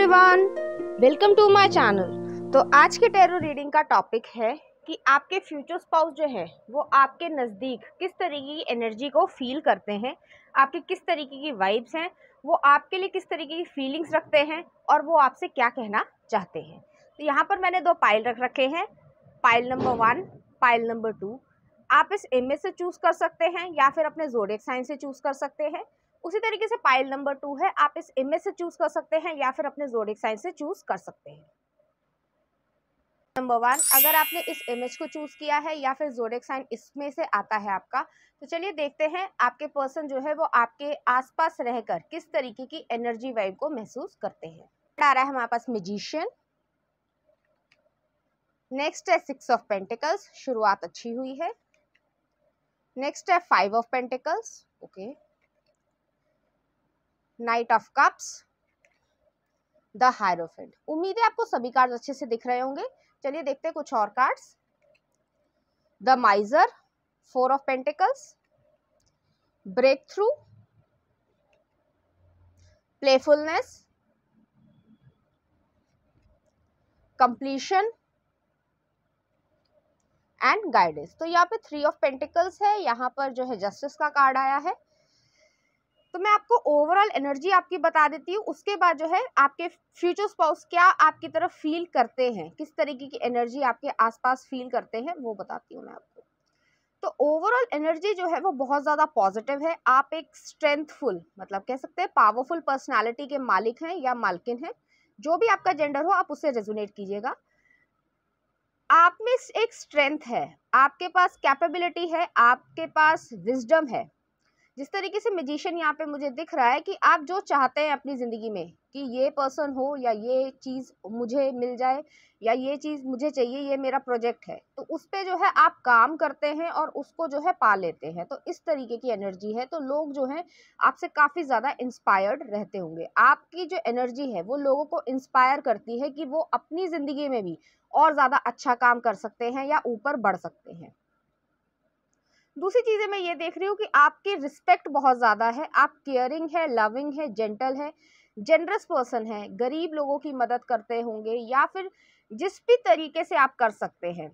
Everyone, welcome to my channel. तो आज के टैरो रीडिंग का टॉपिक है कि आपके फ्यूचर स्पाउस जो है वो आपके नज़दीक किस तरीके की एनर्जी को फील करते हैं, आपकी किस तरीके की वाइब्स हैं, वो आपके लिए किस तरीके की फीलिंग्स रखते हैं और वो आपसे क्या कहना चाहते हैं। तो यहाँ पर मैंने दो पाइल रख रखे हैं, पाइल नंबर 1, पाइल नंबर 2। आप इस इमेज से चूज़ कर सकते हैं या फिर अपने ज़ोडिएक साइन से चूज़ कर सकते हैं। उसी तरीके से पाइल नंबर 2 है, आप इस इमेज से चूज कर सकते हैं या फिर अपने ज़ोडिएक साइन से चूज कर सकते हैं। नंबर 1, अगर आपने इस इमेज को चूज किया है या फिर ज़ोडिएक साइन इसमें से आता है आपका, तो चलिए देखते हैं आपके पर्सन जो है वो आपके आसपास रहकर किस तरीके की एनर्जी वाइब को महसूस करते हैं। आ रहा है हमारे पास मैजिशियन, नेक्स्ट है 6 ऑफ पेंटिकल्स, शुरुआत अच्छी हुई है। नेक्स्ट है 5 of pentacles, okay. Night of cups, the hierophant. उम्मीद है आपको सभी कार्ड्स अच्छे से दिख रहे होंगे। चलिए देखते हैं कुछ और cards. The miser, 4 of pentacles, break through, playfulness, completion and guidance. तो यहाँ पे 3 ऑफ पेंटिकल्स है, यहाँ पर जो है जस्टिस का कार्ड आया है। तो मैं आपको ओवरऑल एनर्जी आपकी बता देती हूँ, उसके बाद जो है आपके फ्यूचर स्पाउस क्या आपकी तरफ फील करते हैं, किस तरीके की एनर्जी आपके आसपास फील करते हैं वो बताती हूँ मैं आपको। तो ओवरऑल एनर्जी जो है वो बहुत ज़्यादा पॉजिटिव है। आप एक स्ट्रेंथफुल, मतलब कह सकते हैं पावरफुल पर्सनालिटी के मालिक हैं या मालकिन हैं, जो भी आपका जेंडर हो आप उससे रेजोनेट कीजिएगा। आप में एक स्ट्रेंथ है, आपके पास कैपेबिलिटी है, आपके पास विजडम है। जिस तरीके से मैजिशियन यहाँ पे मुझे दिख रहा है कि आप जो चाहते हैं अपनी ज़िंदगी में कि ये पर्सन हो या ये चीज़ मुझे मिल जाए या ये चीज़ मुझे चाहिए, ये मेरा प्रोजेक्ट है, तो उस पे जो है आप काम करते हैं और उसको जो है पा लेते हैं। तो इस तरीके की एनर्जी है। तो लोग जो हैं आपसे काफ़ी ज़्यादा इंस्पायर्ड रहते होंगे। आपकी जो एनर्जी है वो लोगों को इंस्पायर करती है कि वो अपनी ज़िंदगी में भी और ज़्यादा अच्छा काम कर सकते हैं या ऊपर बढ़ सकते हैं। दूसरी चीज़ें मैं ये देख रही हूँ कि आपकी रिस्पेक्ट बहुत ज़्यादा है, आप केयरिंग है, लविंग है, जेंटल है, जेनरस पर्सन है, गरीब लोगों की मदद करते होंगे या फिर जिस भी तरीके से आप कर सकते हैं।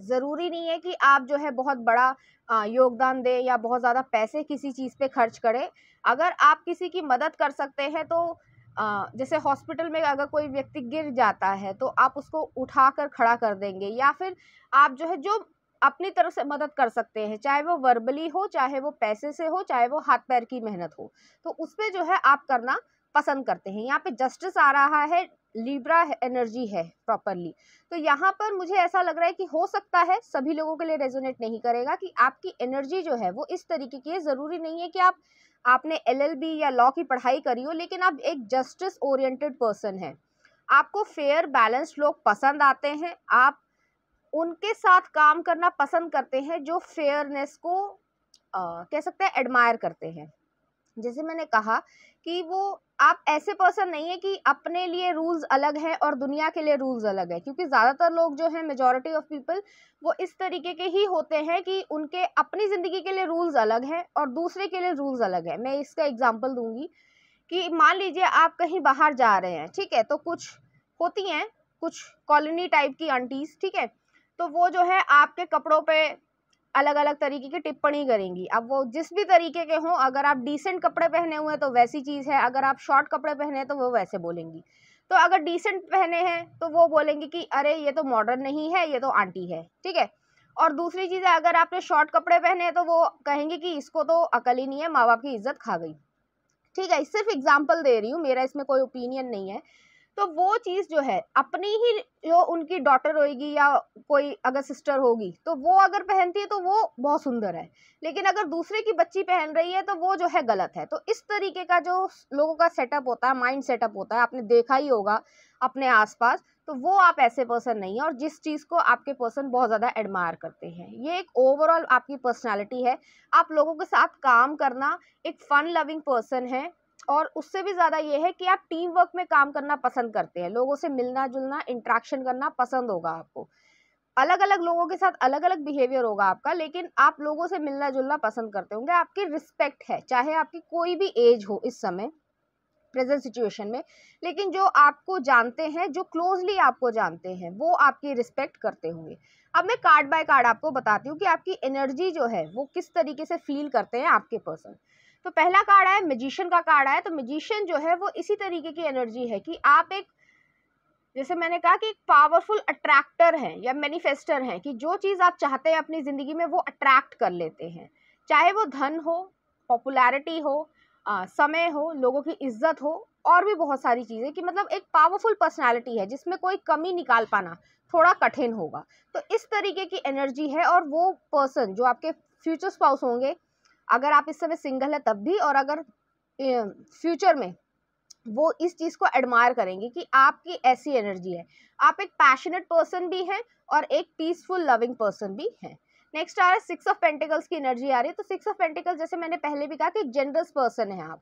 ज़रूरी नहीं है कि आप जो है बहुत बड़ा योगदान दें या बहुत ज़्यादा पैसे किसी चीज़ पे खर्च करें। अगर आप किसी की मदद कर सकते हैं तो जैसे हॉस्पिटल में अगर कोई व्यक्ति गिर जाता है तो आप उसको उठाकर खड़ा कर देंगे, या फिर आप जो है जो अपनी तरफ से मदद कर सकते हैं, चाहे वो वर्बली हो, चाहे वो पैसे से हो, चाहे वो हाथ पैर की मेहनत हो, तो उस पे जो है आप करना पसंद करते हैं। यहाँ पे जस्टिस आ रहा है, लिब्रा एनर्जी है प्रॉपरली। तो यहाँ पर मुझे ऐसा लग रहा है कि हो सकता है सभी लोगों के लिए रेजोनेट नहीं करेगा कि आपकी एनर्जी जो है वो इस तरीके की है। ज़रूरी नहीं है कि आपने LLB या लॉ की पढ़ाई करी हो, लेकिन आप एक जस्टिस ओरिएंटेड पर्सन हैं। आपको फेयर बैलेंस्ड लोग पसंद आते हैं, आप उनके साथ काम करना पसंद करते हैं जो फेयरनेस को कह सकते हैं एडमायर करते हैं। जैसे मैंने कहा कि वो आप ऐसे पर्सन नहीं है कि अपने लिए रूल्स अलग है और दुनिया के लिए रूल्स अलग है, क्योंकि ज़्यादातर लोग जो है, मेजॉरिटी ऑफ पीपल, वो इस तरीके के ही होते हैं कि उनके अपनी ज़िंदगी के लिए रूल्स अलग हैं और दूसरे के लिए रूल्स अलग है। मैं इसका एग्जांपल दूंगी कि मान लीजिए आप कहीं बाहर जा रहे हैं, ठीक है, तो कुछ होती हैं कुछ कॉलोनी टाइप की आंटीज, ठीक है, तो वो जो है आपके कपड़ों पे अलग अलग तरीके की टिप्पणी करेंगी। अब वो जिस भी तरीके के हों, अगर आप डिसेंट कपड़े पहने हुए हैं तो वैसी चीज़ है, अगर आप शॉर्ट कपड़े पहने हैं तो वो वैसे बोलेंगी। तो अगर डिसेंट पहने हैं तो वो बोलेंगी कि अरे ये तो मॉडर्न नहीं है, ये तो आंटी है, ठीक है। और दूसरी चीज़ है, अगर आपने शॉर्ट कपड़े पहने हैं तो वो कहेंगे कि इसको तो अकल ही नहीं है, माँ बाप की इज्जत खा गई, ठीक है। सिर्फ एग्जाम्पल दे रही हूँ, मेरा इसमें कोई ओपिनियन नहीं है। तो वो चीज़ जो है अपनी ही, जो उनकी डॉटर होगी या कोई अगर सिस्टर होगी, तो वो अगर पहनती है तो वो बहुत सुंदर है, लेकिन अगर दूसरे की बच्ची पहन रही है तो वो जो है गलत है। तो इस तरीके का जो लोगों का सेटअप होता है, माइंड सेटअप होता है, आपने देखा ही होगा अपने आसपास। तो वो आप ऐसे पर्सन नहीं है, और जिस चीज़ को आपके पर्सन बहुत ज़्यादा एडमायर करते हैं, ये एक ओवरऑल आपकी पर्सनैलिटी है। आप लोगों के साथ काम करना, एक फन लविंग पर्सन है, और उससे भी ज़्यादा ये है कि आप टीम वर्क में काम करना पसंद करते हैं, लोगों से मिलना जुलना, इंटरेक्शन करना पसंद होगा आपको। अलग अलग लोगों के साथ अलग अलग बिहेवियर होगा आपका, लेकिन आप लोगों से मिलना जुलना पसंद करते होंगे। आपकी रिस्पेक्ट है, चाहे आपकी कोई भी एज हो इस समय, प्रेजेंट सिचुएशन में, लेकिन जो आपको जानते हैं, जो क्लोजली आपको जानते हैं, वो आपकी रिस्पेक्ट करते होंगे। अब मैं कार्ड बाय कार्ड आपको बताती हूँ कि आपकी एनर्जी जो है वो किस तरीके से फील करते हैं आपके पर्सन। तो पहला कार्ड है मैजिशियन का कार्ड है। तो मैजिशियन जो है वो इसी तरीके की एनर्जी है कि आप एक, जैसे मैंने कहा कि एक पावरफुल अट्रैक्टर हैं या मैनिफेस्टर हैं, कि जो चीज़ आप चाहते हैं अपनी ज़िंदगी में वो अट्रैक्ट कर लेते हैं, चाहे वो धन हो, पॉपुलैरिटी हो, समय हो, लोगों की इज्जत हो, और भी बहुत सारी चीज़ें, कि मतलब एक पावरफुल पर्सनालिटी है जिसमें कोई कमी निकाल पाना थोड़ा कठिन होगा। तो इस तरीके की एनर्जी है। और वो पर्सन जो आपके फ्यूचर स्पाउस होंगे, अगर आप इस समय सिंगल है तब भी, और अगर फ्यूचर में, वो इस चीज़ को एडमायर करेंगे कि आपकी ऐसी एनर्जी है। आप एक पैशनेट पर्सन भी हैं और एक पीसफुल लविंग पर्सन भी हैं। नेक्स्ट आ रहा है 6 ऑफ पेंटिकल्स की एनर्जी आ रही है। तो 6 ऑफ पेंटिकल्स, जैसे मैंने पहले भी कहा कि जनरस पर्सन है आप,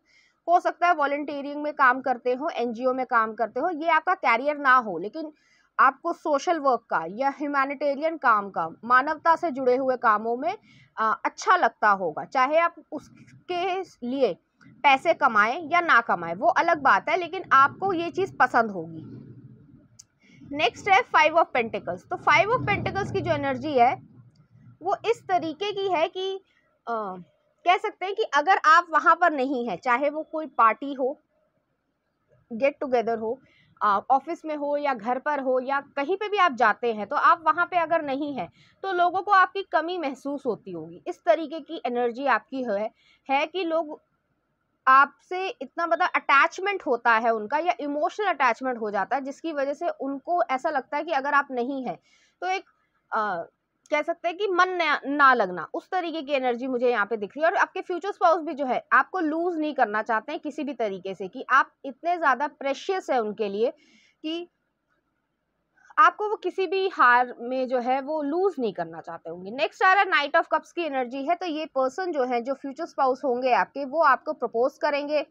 हो सकता है वॉलंटियरिंग में काम करते हो, एनजीओ में काम करते हो, ये आपका कैरियर ना हो, लेकिन आपको सोशल वर्क का या ह्यूमैनिटेरियन काम का, मानवता से जुड़े हुए कामों में अच्छा लगता होगा। चाहे आप उसके लिए पैसे कमाएं या ना कमाएं, वो अलग बात है, लेकिन आपको ये चीज़ पसंद होगी। नेक्स्ट है 5 ऑफ पेंटिकल्स। तो 5 ऑफ पेंटिकल्स की जो एनर्जी है वो इस तरीके की है कि कह सकते हैं कि अगर आप वहाँ पर नहीं है, चाहे वो कोई पार्टी हो, गेट टुगेदर हो, ऑफिस में हो या घर पर हो या कहीं पे भी आप जाते हैं, तो आप वहाँ पे अगर नहीं है तो लोगों को आपकी कमी महसूस होती होगी। इस तरीके की एनर्जी आपकी है कि लोग आपसे इतना बड़ा अटैचमेंट होता है उनका, या इमोशनल अटैचमेंट हो जाता है, जिसकी वजह से उनको ऐसा लगता है कि अगर आप नहीं है तो एक कह सकते हैं कि मन ना लगना, उस तरीके की एनर्जी मुझे यहाँ पे दिख रही है। और आपके फ्यूचर स्पाउस भी जो है आपको लूज नहीं करना चाहते हैं किसी भी तरीके से, कि आप इतने ज़्यादा प्रेशियस है उनके लिए कि आपको वो किसी भी हार में जो है वो लूज नहीं करना चाहते होंगे। नेक्स्ट आ रहा है नाइट ऑफ कप्स की एनर्जी है। तो ये पर्सन जो है, जो फ्यूचर स्पाउस होंगे आपके, वो आपको प्रपोज करेंगे।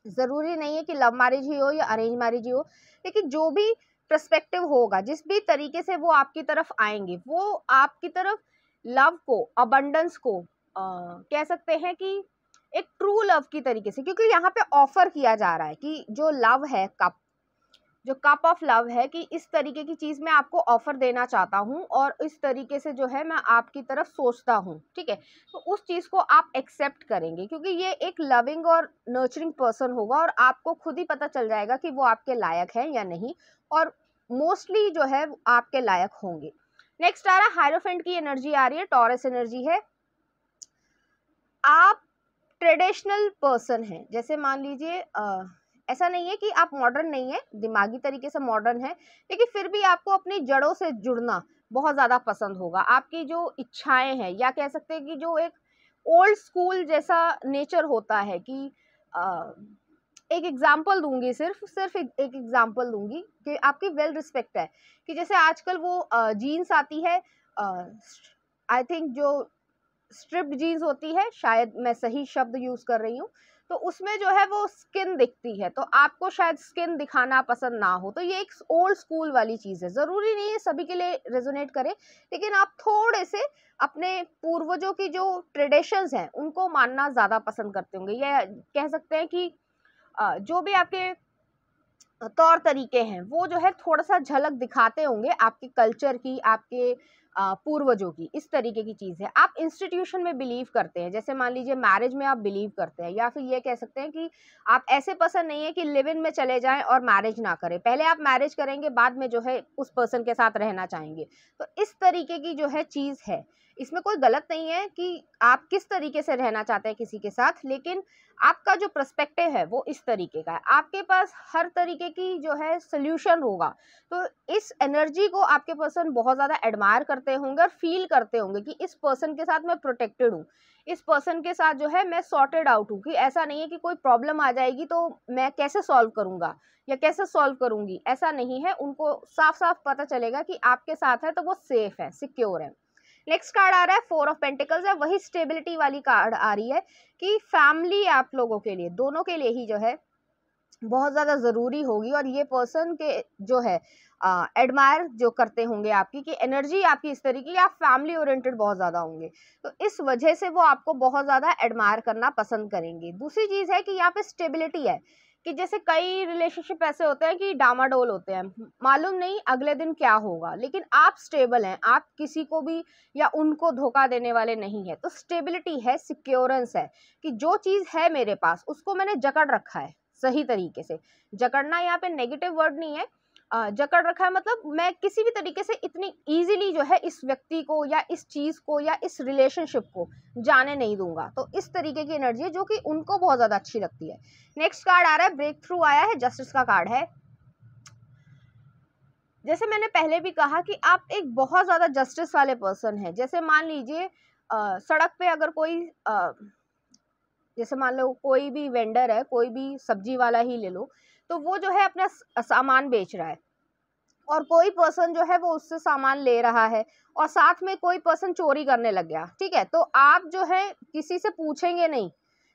ज़रूरी नहीं है कि लव मैरिज ही हो या अरेंज मैरिज ही हो, लेकिन जो भी पर्सपेक्टिव होगा, जिस भी तरीके से वो आपकी तरफ आएंगे, वो आपकी तरफ लव को, अबंडेंस को कह सकते हैं कि एक ट्रू लव की तरीके से, क्योंकि यहाँ पे ऑफर किया जा रहा है कि जो लव है, जो कप ऑफ लव है, कि इस तरीके की चीज़ मैं आपको ऑफर देना चाहता हूँ और इस तरीके से जो है मैं आपकी तरफ सोचता हूँ, ठीक है। तो उस चीज़ को आप एक्सेप्ट करेंगे, क्योंकि ये एक लविंग और नर्चरिंग पर्सन होगा, और आपको खुद ही पता चल जाएगा कि वो आपके लायक है या नहीं, और मोस्टली जो है आपके लायक होंगे। नेक्स्ट आ रहा है हायरोफेंट की एनर्जी आ रही है, टॉरस एनर्जी है। आप ट्रेडिशनल पर्सन हैं, जैसे मान लीजिए ऐसा नहीं है कि आप मॉडर्न नहीं है, दिमागी तरीके से मॉडर्न है, लेकिन फिर भी आपको अपनी जड़ों से जुड़ना बहुत ज़्यादा पसंद होगा। आपकी जो इच्छाएं हैं, या कह सकते हैं कि जो एक ओल्ड स्कूल जैसा नेचर होता है, कि एक एग्जाम्पल दूंगी, सिर्फ एक एग्जाम्पल दूंगी कि आपकी वेल रिस्पेक्ट है, कि जैसे आजकल वो जीन्स आती है, आई थिंक जो स्ट्रिप्ड जीन्स होती है, शायद मैं सही शब्द यूज कर रही हूँ, तो उसमें जो है वो स्किन दिखती है, तो आपको शायद स्किन दिखाना पसंद ना हो। तो ये एक ओल्ड स्कूल वाली चीज़ है, ज़रूरी नहीं है सभी के लिए रेजोनेट करे, लेकिन आप थोड़े से अपने पूर्वजों की जो ट्रेडिशंस हैं उनको मानना ज़्यादा पसंद करते होंगे, या कह सकते हैं कि जो भी आपके तौर तरीके हैं वो जो है थोड़ा सा झलक दिखाते होंगे आपके कल्चर की, आपके पूर्वजों की। इस तरीके की चीज़ है। आप इंस्टीट्यूशन में बिलीव करते हैं, जैसे मान लीजिए मैरिज में आप बिलीव करते हैं, या फिर ये कह सकते हैं कि आप ऐसे पर्सन नहीं है कि लिव इन में चले जाएं और मैरिज ना करें, पहले आप मैरिज करेंगे, बाद में जो है उस पर्सन के साथ रहना चाहेंगे। तो इस तरीके की जो है चीज़ है, इसमें कोई गलत नहीं है कि आप किस तरीके से रहना चाहते हैं किसी के साथ, लेकिन आपका जो पर्सपेक्टिव है वो इस तरीके का है। आपके पास हर तरीके की जो है सोल्यूशन होगा। तो इस एनर्जी को आपके पर्सन बहुत ज़्यादा एडमायर करते होंगे और फील करते होंगे कि इस पर्सन के साथ मैं प्रोटेक्टेड हूँ, इस पर्सन के साथ जो है मैं सॉर्टेड आउट हूँ, कि ऐसा नहीं है कि कोई प्रॉब्लम आ जाएगी तो मैं कैसे सॉल्व करूँगा या कैसे सॉल्व करूँगी, ऐसा नहीं है। उनको साफ साफ पता चलेगा कि आपके साथ है तो वो सेफ है, सिक्योर है। नेक्स्ट कार्ड आ रहा है 4 ऑफ पेंटिकल्स है, वही स्टेबिलिटी वाली कार्ड आ रही है कि फैमिली आप लोगों के लिए, दोनों के लिए ही जो है बहुत ज़्यादा ज़रूरी होगी, और ये पर्सन के जो है एडमायर जो करते होंगे आपकी, कि एनर्जी आपकी इस तरीके की, आप फैमिली ओरिएंटेड बहुत ज़्यादा होंगे, तो इस वजह से वो आपको बहुत ज़्यादा एडमायर करना पसंद करेंगे। दूसरी चीज़ है कि यहाँ पे स्टेबिलिटी है, कि जैसे कई रिलेशनशिप ऐसे होते हैं कि डामाडोल होते हैं, मालूम नहीं अगले दिन क्या होगा, लेकिन आप स्टेबल हैं, आप किसी को भी या उनको धोखा देने वाले नहीं है। तो स्टेबिलिटी है, सिक्योरेंस है कि जो चीज है मेरे पास उसको मैंने जकड़ रखा है सही तरीके से। जकड़ना यहाँ पे नेगेटिव वर्ड नहीं है, जकड़ रखा है मतलब मैं किसी भी तरीके से इतनी इजीली जो है इस व्यक्ति को या इस चीज को या इस रिलेशनशिप को जाने नहीं दूंगा। तो इस तरीके की एनर्जी है जो कि उनको बहुत ज्यादा अच्छी लगती है। नेक्स्ट कार्ड आ रहा है, ब्रेक थ्रू आया है, जस्टिस का कार्ड है। जैसे मैंने पहले भी कहा कि आप एक बहुत ज्यादा जस्टिस वाले पर्सन हैं। जैसे मान लीजिए सड़क पे अगर कोई जैसे मान लो कोई भी वेंडर है, कोई भी सब्जी वाला ही ले लो, तो वो जो है अपना सामान बेच रहा है और कोई पर्सन जो है वो उससे सामान ले रहा है और साथ में कोई पर्सन चोरी करने लग गया, ठीक है, तो आप जो है किसी से पूछेंगे नहीं।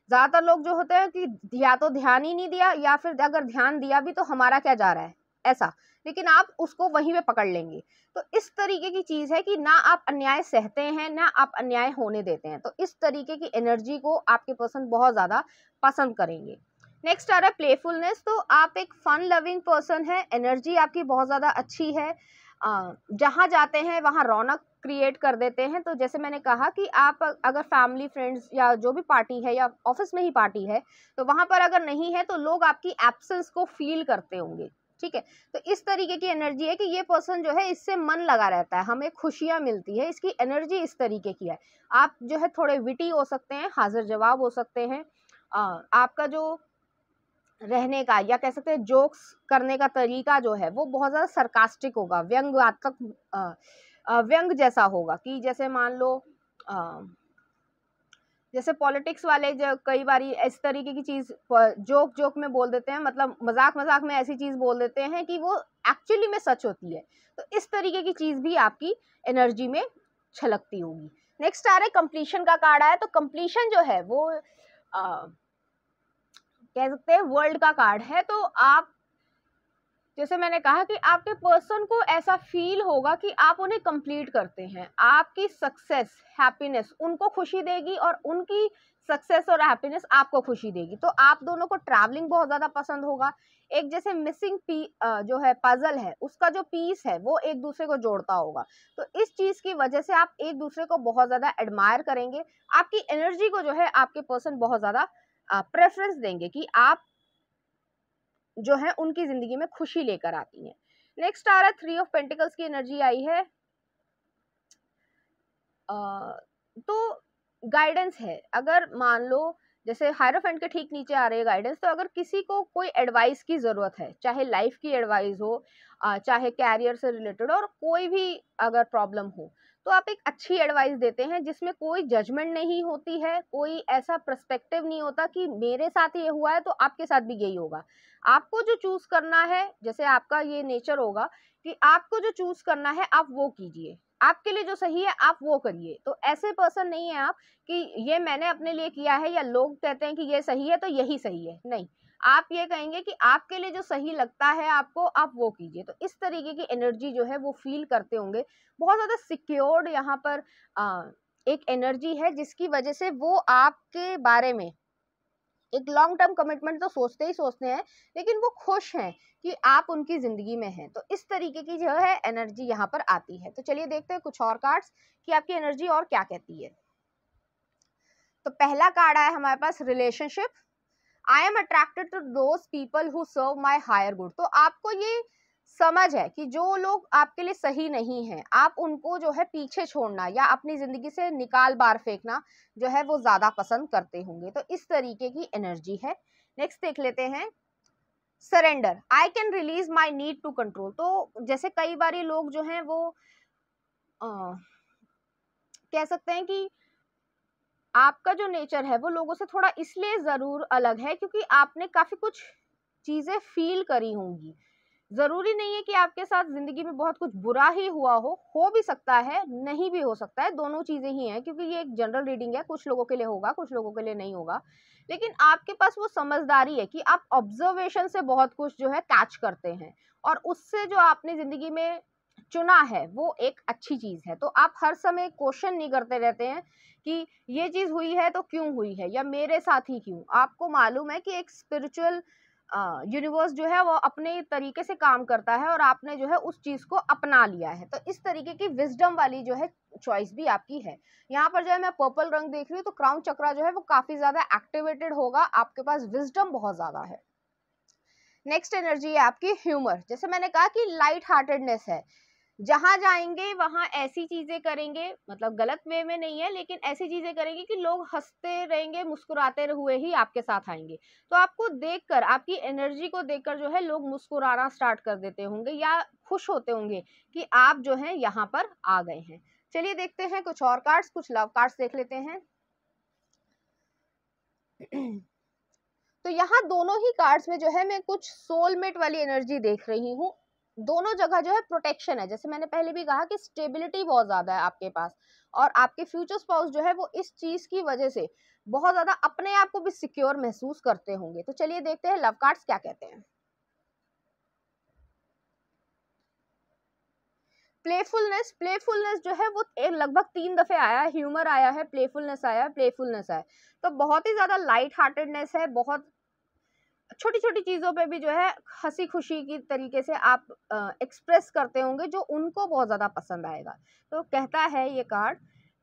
ज्यादातर लोग जो होते हैं कि या तो ध्यान ही नहीं दिया या फिर अगर ध्यान दिया भी तो हमारा क्या जा रहा है ऐसा, लेकिन आप उसको वहीं पे पकड़ लेंगे। तो इस तरीके की चीज है कि ना आप अन्याय सहते हैं ना आप अन्याय होने देते हैं। तो इस तरीके की एनर्जी को आपके पर्सन बहुत ज्यादा पसंद करेंगे। नेक्स्ट आ रहा है प्लेफुलनेस। तो आप एक फन लविंग पर्सन है, एनर्जी आपकी बहुत ज्यादा अच्छी है, जहां जाते हैं वहां रौनक क्रिएट कर देते हैं। तो जैसे मैंने कहा कि आप अगर फैमिली फ्रेंड्स या जो भी पार्टी है या ऑफिस में ही पार्टी है तो वहां पर अगर नहीं है तो लोग आपकी एब्सेंस को फील करते होंगे, ठीक है। तो इस तरीके की एनर्जी है कि ये पर्सन जो है इससे मन लगा रहता है, हमें खुशियां मिलती है, इसकी एनर्जी इस तरीके की है। आप जो है थोड़े विटी हो सकते हैं, हाजिर जवाब हो सकते हैं, आपका जो रहने का या कह सकते हैं जोक्स करने का तरीका जो है वो बहुत ज्यादा सरकास्टिक होगा, व्यंग्यात्मक व्यंग जैसा होगा। कि जैसे मान लो जैसे पॉलिटिक्स वाले जो कई बार इस तरीके की चीज जोक जोक में बोल देते हैं, मतलब मजाक मजाक में ऐसी चीज बोल देते हैं कि वो एक्चुअली में सच होती है। तो इस तरीके की चीज भी आपकी एनर्जी में छलकती होगी। नेक्स्ट आ रहा है कंप्लीशन का कार्ड आया। तो कंप्लीशन जो है वो कह सकते हैं वर्ल्ड का कार्ड है। तो आप जैसे मैंने कहा कि आपके पर्सन को ऐसा फील होगा कि आप उन्हें कंप्लीट करते हैं, आपकी सक्सेस हैप्पीनेस उनको खुशी देगी और उनकी सक्सेस और हैप्पीनेस आपको खुशी देगी। तो आप दोनों को ट्रैवलिंग बहुत ज्यादा पसंद होगा। एक जैसे मिसिंग जो है पजल है उसका जो पीस है वो एक दूसरे को जोड़ता होगा। तो इस चीज की वजह से आप एक दूसरे को बहुत ज्यादा एडमायर करेंगे, आपकी एनर्जी को जो है आपके पर्सन बहुत ज्यादा प्रेफरेंस देंगे कि आप जो है उनकी जिंदगी में खुशी लेकर आती है। नेक्स्ट आ रहा है 3 ऑफ पेंटिकल्स की एनर्जी आई है। तो गाइडेंस है, अगर मान लो जैसे हायरोफेंट के ठीक नीचे आ रही है गाइडेंस। तो अगर किसी को कोई एडवाइस की जरूरत है, चाहे लाइफ की एडवाइस हो, चाहे कैरियर से रिलेटेड और कोई भी अगर प्रॉब्लम हो, तो आप एक अच्छी एडवाइस देते हैं जिसमें कोई जजमेंट नहीं होती है, कोई ऐसा पर्सपेक्टिव नहीं होता कि मेरे साथ ये हुआ है तो आपके साथ भी यही होगा। आपको जो चूज करना है, जैसे आपका ये नेचर होगा कि आपको जो चूज करना है आप वो कीजिए, आपके लिए जो सही है आप वो करिए। तो ऐसे पर्सन नहीं है आप कि ये मैंने अपने लिए किया है या लोग कहते हैं कि ये सही है तो यही सही है, नहीं। आप ये कहेंगे कि आपके लिए जो सही लगता है आपको, आप वो कीजिए। तो इस तरीके की एनर्जी जो है वो फील करते होंगे। बहुत ज्यादा सिक्योर्ड यहाँ पर एक एनर्जी है जिसकी वजह से वो आपके बारे में एक लॉन्ग टर्म कमिटमेंट तो सोचते ही सोचते हैं, लेकिन वो खुश हैं कि आप उनकी जिंदगी में हैं। तो इस तरीके की जो है एनर्जी यहाँ पर आती है। तो चलिए देखते हैं कुछ और कार्ड्स कि आपकी एनर्जी और क्या कहती है। तो पहला कार्ड आया हमारे पास relationship. I am attracted to those people who serve my higher good. तो आपको ये समझ है कि जो लोग आपके लिए सही नहीं है आप उनको जो है पीछे छोड़ना या अपनी जिंदगी से निकाल बार फेंकना जो है वो ज्यादा पसंद करते होंगे। तो इस तरीके की एनर्जी है। नेक्स्ट देख लेते हैं surrender. I can release my need to control. तो जैसे कई बार लोग जो हैं वो कह सकते हैं कि आपका जो नेचर है वो लोगों से थोड़ा इसलिए जरूर अलग है क्योंकि आपने काफी कुछ चीजें फील करी होंगी। जरूरी नहीं है कि आपके साथ जिंदगी में बहुत कुछ बुरा ही हुआ हो भी सकता है, नहीं भी हो सकता है, दोनों चीजें ही हैं क्योंकि ये एक जनरल रीडिंग है। कुछ लोगों के लिए होगा, कुछ लोगों के लिए नहीं होगा। लेकिन आपके पास वो समझदारी है कि आप ऑब्जर्वेशन से बहुत कुछ जो है कैच करते हैं और उससे जो आपने जिंदगी में चुना है वो एक अच्छी चीज है। तो आप हर समय क्वेश्चन नहीं करते रहते हैं कि ये चीज हुई है तो क्यों हुई है या मेरे साथ ही क्यों। आपको मालूम है कि एक स्पिरिचुअल यूनिवर्स जो है वो अपने तरीके से काम करता है और आपने जो है उस चीज को अपना लिया है। तो इस तरीके की विजडम वाली जो है चॉइस भी आपकी है। यहाँ पर जो है मैं पर्पल रंग देख रही हूँ, तो क्राउन चक्रा जो है वो काफी ज्यादा एक्टिवेटेड होगा, आपके पास विजडम बहुत ज्यादा है। नेक्स्ट एनर्जी है आपकी ह्यूमर। जैसे मैंने कहा कि लाइट हार्टेडनेस है, जहां जाएंगे वहां ऐसी चीजें करेंगे, मतलब गलत वे में नहीं है, लेकिन ऐसी चीजें करेंगे कि लोग हंसते रहेंगे, मुस्कुराते हुए ही आपके साथ आएंगे। तो आपको देखकर, आपकी एनर्जी को देखकर जो है लोग मुस्कुराना स्टार्ट कर देते होंगे या खुश होते होंगे कि आप जो है यहाँ पर आ गए हैं। चलिए देखते हैं कुछ और कार्ड्स, कुछ लव कार्ड्स देख लेते हैं। तो यहाँ दोनों ही कार्ड्स में जो है मैं कुछ सोलमेट वाली एनर्जी देख रही हूँ। दोनों जगह जो है प्रोटेक्शन है। जैसे मैंने पहले भी कहा कि स्टेबिलिटी बहुत ज्यादा है आपके पास, और आपके फ्यूचर स्पाउस जो है वो इस चीज की वजह से बहुत ज्यादा अपने आप को भी सिक्योर महसूस करते होंगे। तो चलिए देखते हैं लव कार्ड्स क्या कहते हैं। प्लेफुलनेस, प्लेफुलनेस जो है वो लगभग 3 दफे आया है। ह्यूमर आया है, प्लेफुलनेस आया है, प्लेफुलनेस आया है। तो बहुत ही ज्यादा लाइट हार्टेडनेस है, बहुत छोटी छोटी चीजों पे भी जो है हंसी खुशी की तरीके से आप एक्सप्रेस करते होंगे, जो उनको बहुत ज्यादा पसंद आएगा। तो कहता है ये card,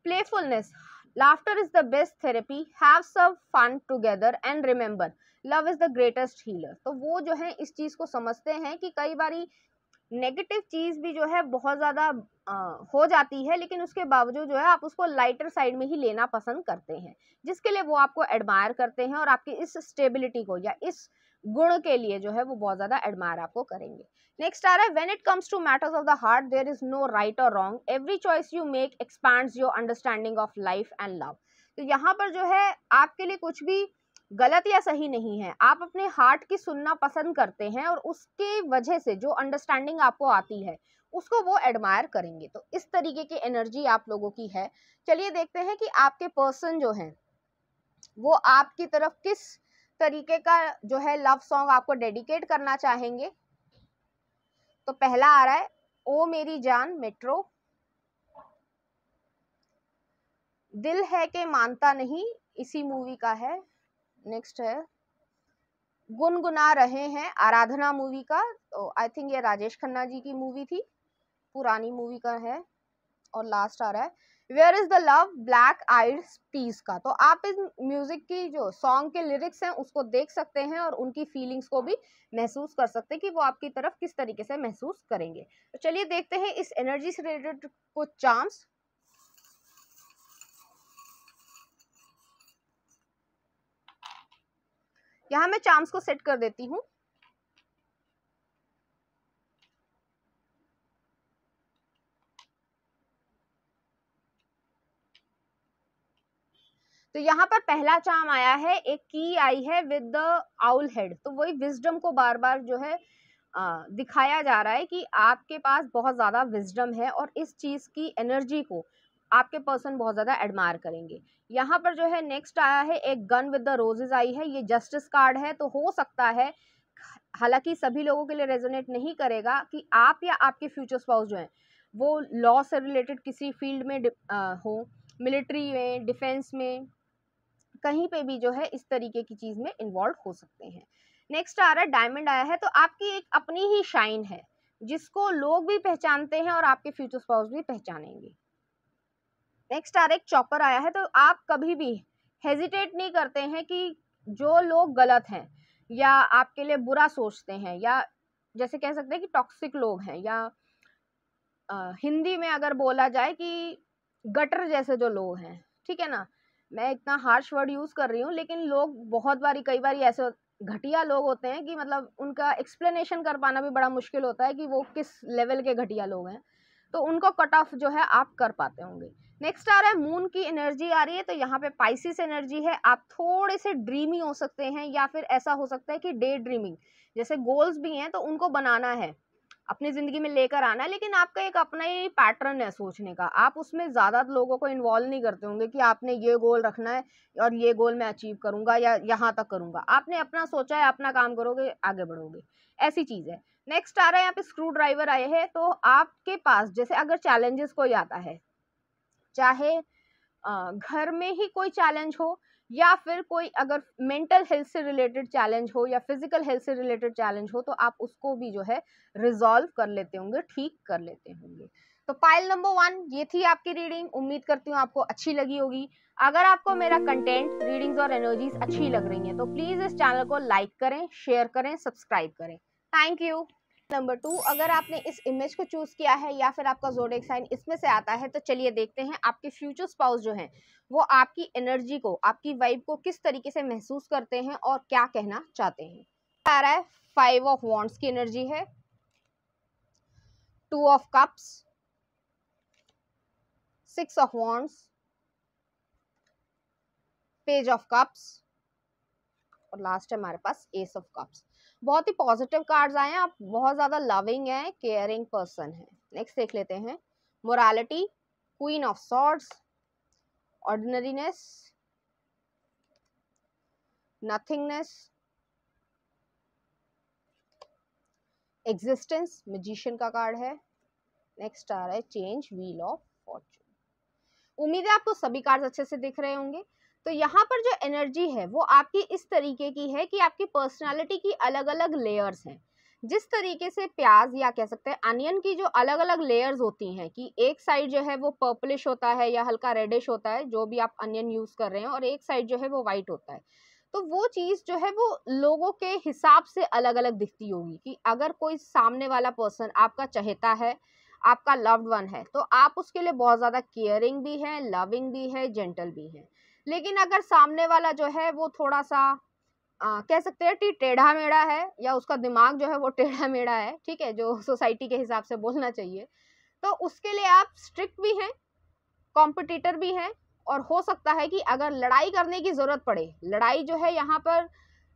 playfulness, laughter is the best therapy, have some fun together and remember love is the greatest healer. तो वो जो है इस चीज को समझते हैं कि कई बारी नेगेटिव चीज भी जो है बहुत ज्यादा हो जाती है, लेकिन उसके बावजूद जो है आप उसको लाइटर साइड में ही लेना पसंद करते हैं, जिसके लिए वो आपको एडमायर करते हैं और आपकी इस स्टेबिलिटी को या इस गुण के लिए जो है वो बहुत ज्यादा एडमायर आपको करेंगे। नेक्स्ट आ रहा है, when it comes to matters of the heart there is no right और wrong, every choice you make expands your understanding of life and love. तो यहाँ पर जो है आपके लिए कुछ भी गलत या सही नहीं है, आप अपने हार्ट की सुनना पसंद करते हैं और उसके वजह से जो अंडरस्टैंडिंग आपको आती है उसको वो एडमायर करेंगे। तो इस तरीके की एनर्जी आप लोगों की है। चलिए देखते हैं कि आपके पर्सन जो है वो आपकी तरफ किस तरीके का जो है लव सॉन्ग आपको डेडिकेट करना चाहेंगे। तो पहला आ रहा है, ओ मेरी जान मेट्रो, दिल है के मानता नहीं, इसी मूवी का है। नेक्स्ट है, गुनगुना रहे हैं, आराधना मूवी का। तो आई थिंक ये राजेश खन्ना जी की मूवी थी, पुरानी मूवी का है। और लास्ट आ रहा है, where is the love, Black Eyed Peas का। तो आप इस म्यूजिक की जो सॉन्ग के लिरिक्स हैं उसको देख सकते हैं और उनकी फीलिंग्स को भी महसूस कर सकते हैं कि वो आपकी तरफ किस तरीके से महसूस करेंगे। तो चलिए देखते हैं इस एनर्जी से रिलेटेड कुछ चार्म्स। यहाँ मैं चार्म्स को सेट कर देती हूँ। तो यहाँ पर पहला चार्म आया है, एक की आई है विद द आउल हेड। तो वही विजडम को बार बार जो है दिखाया जा रहा है कि आपके पास बहुत ज्यादा विजडम है और इस चीज की एनर्जी को आपके पर्सन बहुत ज्यादा एडमायर करेंगे। यहाँ पर जो है नेक्स्ट आया है, एक गन विद द रोजेज आई है, ये जस्टिस कार्ड है। तो हो सकता है, हालांकि सभी लोगों के लिए रेजोनेट नहीं करेगा, कि आप या आपके फ्यूचर स्पाउस जो है वो लॉ से रिलेटेड किसी फील्ड में हो, मिलिट्री में, डिफेंस में, कहीं पे भी जो है इस तरीके की चीज में इन्वॉल्व हो सकते हैं। नेक्स्ट आ रहा है, डायमंड आया है। तो आपकी एक अपनी ही शाइन है जिसको लोग भी पहचानते हैं और आपके फ्यूचर स्पाउस भी पहचानेंगे। नेक्स्ट आ रहा है, एक चॉपर आया है। तो आप कभी भी हेजिटेट नहीं करते हैं कि जो लोग गलत हैं या आपके लिए बुरा सोचते हैं, या जैसे कह सकते हैं कि टॉक्सिक लोग हैं, या हिंदी में अगर बोला जाए कि गटर जैसे जो लोग हैं, ठीक है ना, मैं इतना हार्श वर्ड यूज कर रही हूँ, लेकिन लोग बहुत बारी, कई बारी ऐसे घटिया लोग होते हैं कि मतलब उनका एक्सप्लेनेशन कर पाना भी बड़ा मुश्किल होता है कि वो किस लेवल के घटिया लोग हैं। तो उनको कट ऑफ जो है आप कर पाते होंगे। नेक्स्ट आ रहा है, मून की एनर्जी आ रही है। तो यहाँ पे पाइसिस एनर्जी है। आप थोड़े से ड्रीमी हो सकते हैं, या फिर ऐसा हो सकता है कि डे ड्रीमिंग जैसे गोल्स भी हैं तो उनको बनाना है, अपनी जिंदगी में लेकर आना है, लेकिन आपका एक अपना ही पैटर्न है सोचने का। आप उसमें ज्यादा लोगों को इन्वॉल्व नहीं करते होंगे कि आपने ये गोल रखना है और ये गोल मैं अचीव करूंगा या यहाँ तक करूंगा। आपने अपना सोचा है, अपना काम करोगे, आगे बढ़ोगे, ऐसी चीज है। नेक्स्ट आ रहा है यहाँ पे स्क्रू ड्राइवर आए हैं। तो आपके पास जैसे अगर चैलेंजेस कोई आता है, चाहे घर में ही कोई चैलेंज हो, या फिर कोई अगर मेंटल हेल्थ से रिलेटेड चैलेंज हो या फिजिकल हेल्थ से रिलेटेड चैलेंज हो, तो आप उसको भी जो है रिजॉल्व कर लेते होंगे, ठीक कर लेते होंगे। तो पाइल नंबर 1 ये थी आपकी रीडिंग। उम्मीद करती हूँ आपको अच्छी लगी होगी। अगर आपको मेरा कंटेंट, रीडिंग्स और एनर्जीज अच्छी लग रही हैं तो प्लीज इस चैनल को लाइक करें, शेयर करें, सब्सक्राइब करें। Thank you. नंबर 2, अगर आपने इस इमेज को चूज किया है या फिर आपका ज़ोडिएक साइन इसमें से आता है, तो चलिए देखते हैं आपके फ्यूचर स्पाउस जो हैं वो आपकी एनर्जी को, आपकी वाइब को किस तरीके से महसूस करते हैं और क्या कहना चाहते हैं। आ रहा है 5 ऑफ वॉन्ड्स की एनर्जी है, 2 of cups, 6 of wands, page of cups और लास्ट है हमारे पास एस ऑफ कप्स। बहुत ही पॉजिटिव कार्ड्स आए हैं। आप बहुत ज्यादा लविंग है, केयरिंग पर्सन है। नेक्स्ट देख लेते हैं morality, queen of swords, ordinariness, nothingness, existence, magician का कार्ड है। नेक्स्ट आ रहा है चेंज, व्हील ऑफ फॉर्चून। उम्मीद है आपको सभी कार्ड्स अच्छे से दिख रहे होंगे। तो यहाँ पर जो एनर्जी है वो आपकी इस तरीके की है कि आपकी पर्सनालिटी की अलग अलग लेयर्स हैं। जिस तरीके से प्याज या कह सकते हैं अनियन की जो अलग अलग लेयर्स होती हैं कि एक साइड जो है वो पर्पलिश होता है या हल्का रेडिश होता है, जो भी आप अनियन यूज कर रहे हैं, और एक साइड जो है वो वाइट होता है। तो वो चीज जो है वो लोगों के हिसाब से अलग अलग दिखती होगी कि अगर कोई सामने वाला पर्सन आपका चहेता है, आपका लव्ड वन है, तो आप उसके लिए बहुत ज्यादा केयरिंग भी है, लविंग भी है, जेंटल भी है। लेकिन अगर सामने वाला जो है वो थोड़ा सा कह सकते हैं कि टेढ़ा मेढ़ा है, या उसका दिमाग जो है वो टेढ़ा मेढ़ा है, ठीक है, जो सोसाइटी के हिसाब से बोलना चाहिए, तो उसके लिए आप स्ट्रिक्ट भी हैं, कॉम्पिटिटर भी हैं, और हो सकता है कि अगर लड़ाई करने की जरूरत पड़े, लड़ाई जो है यहाँ पर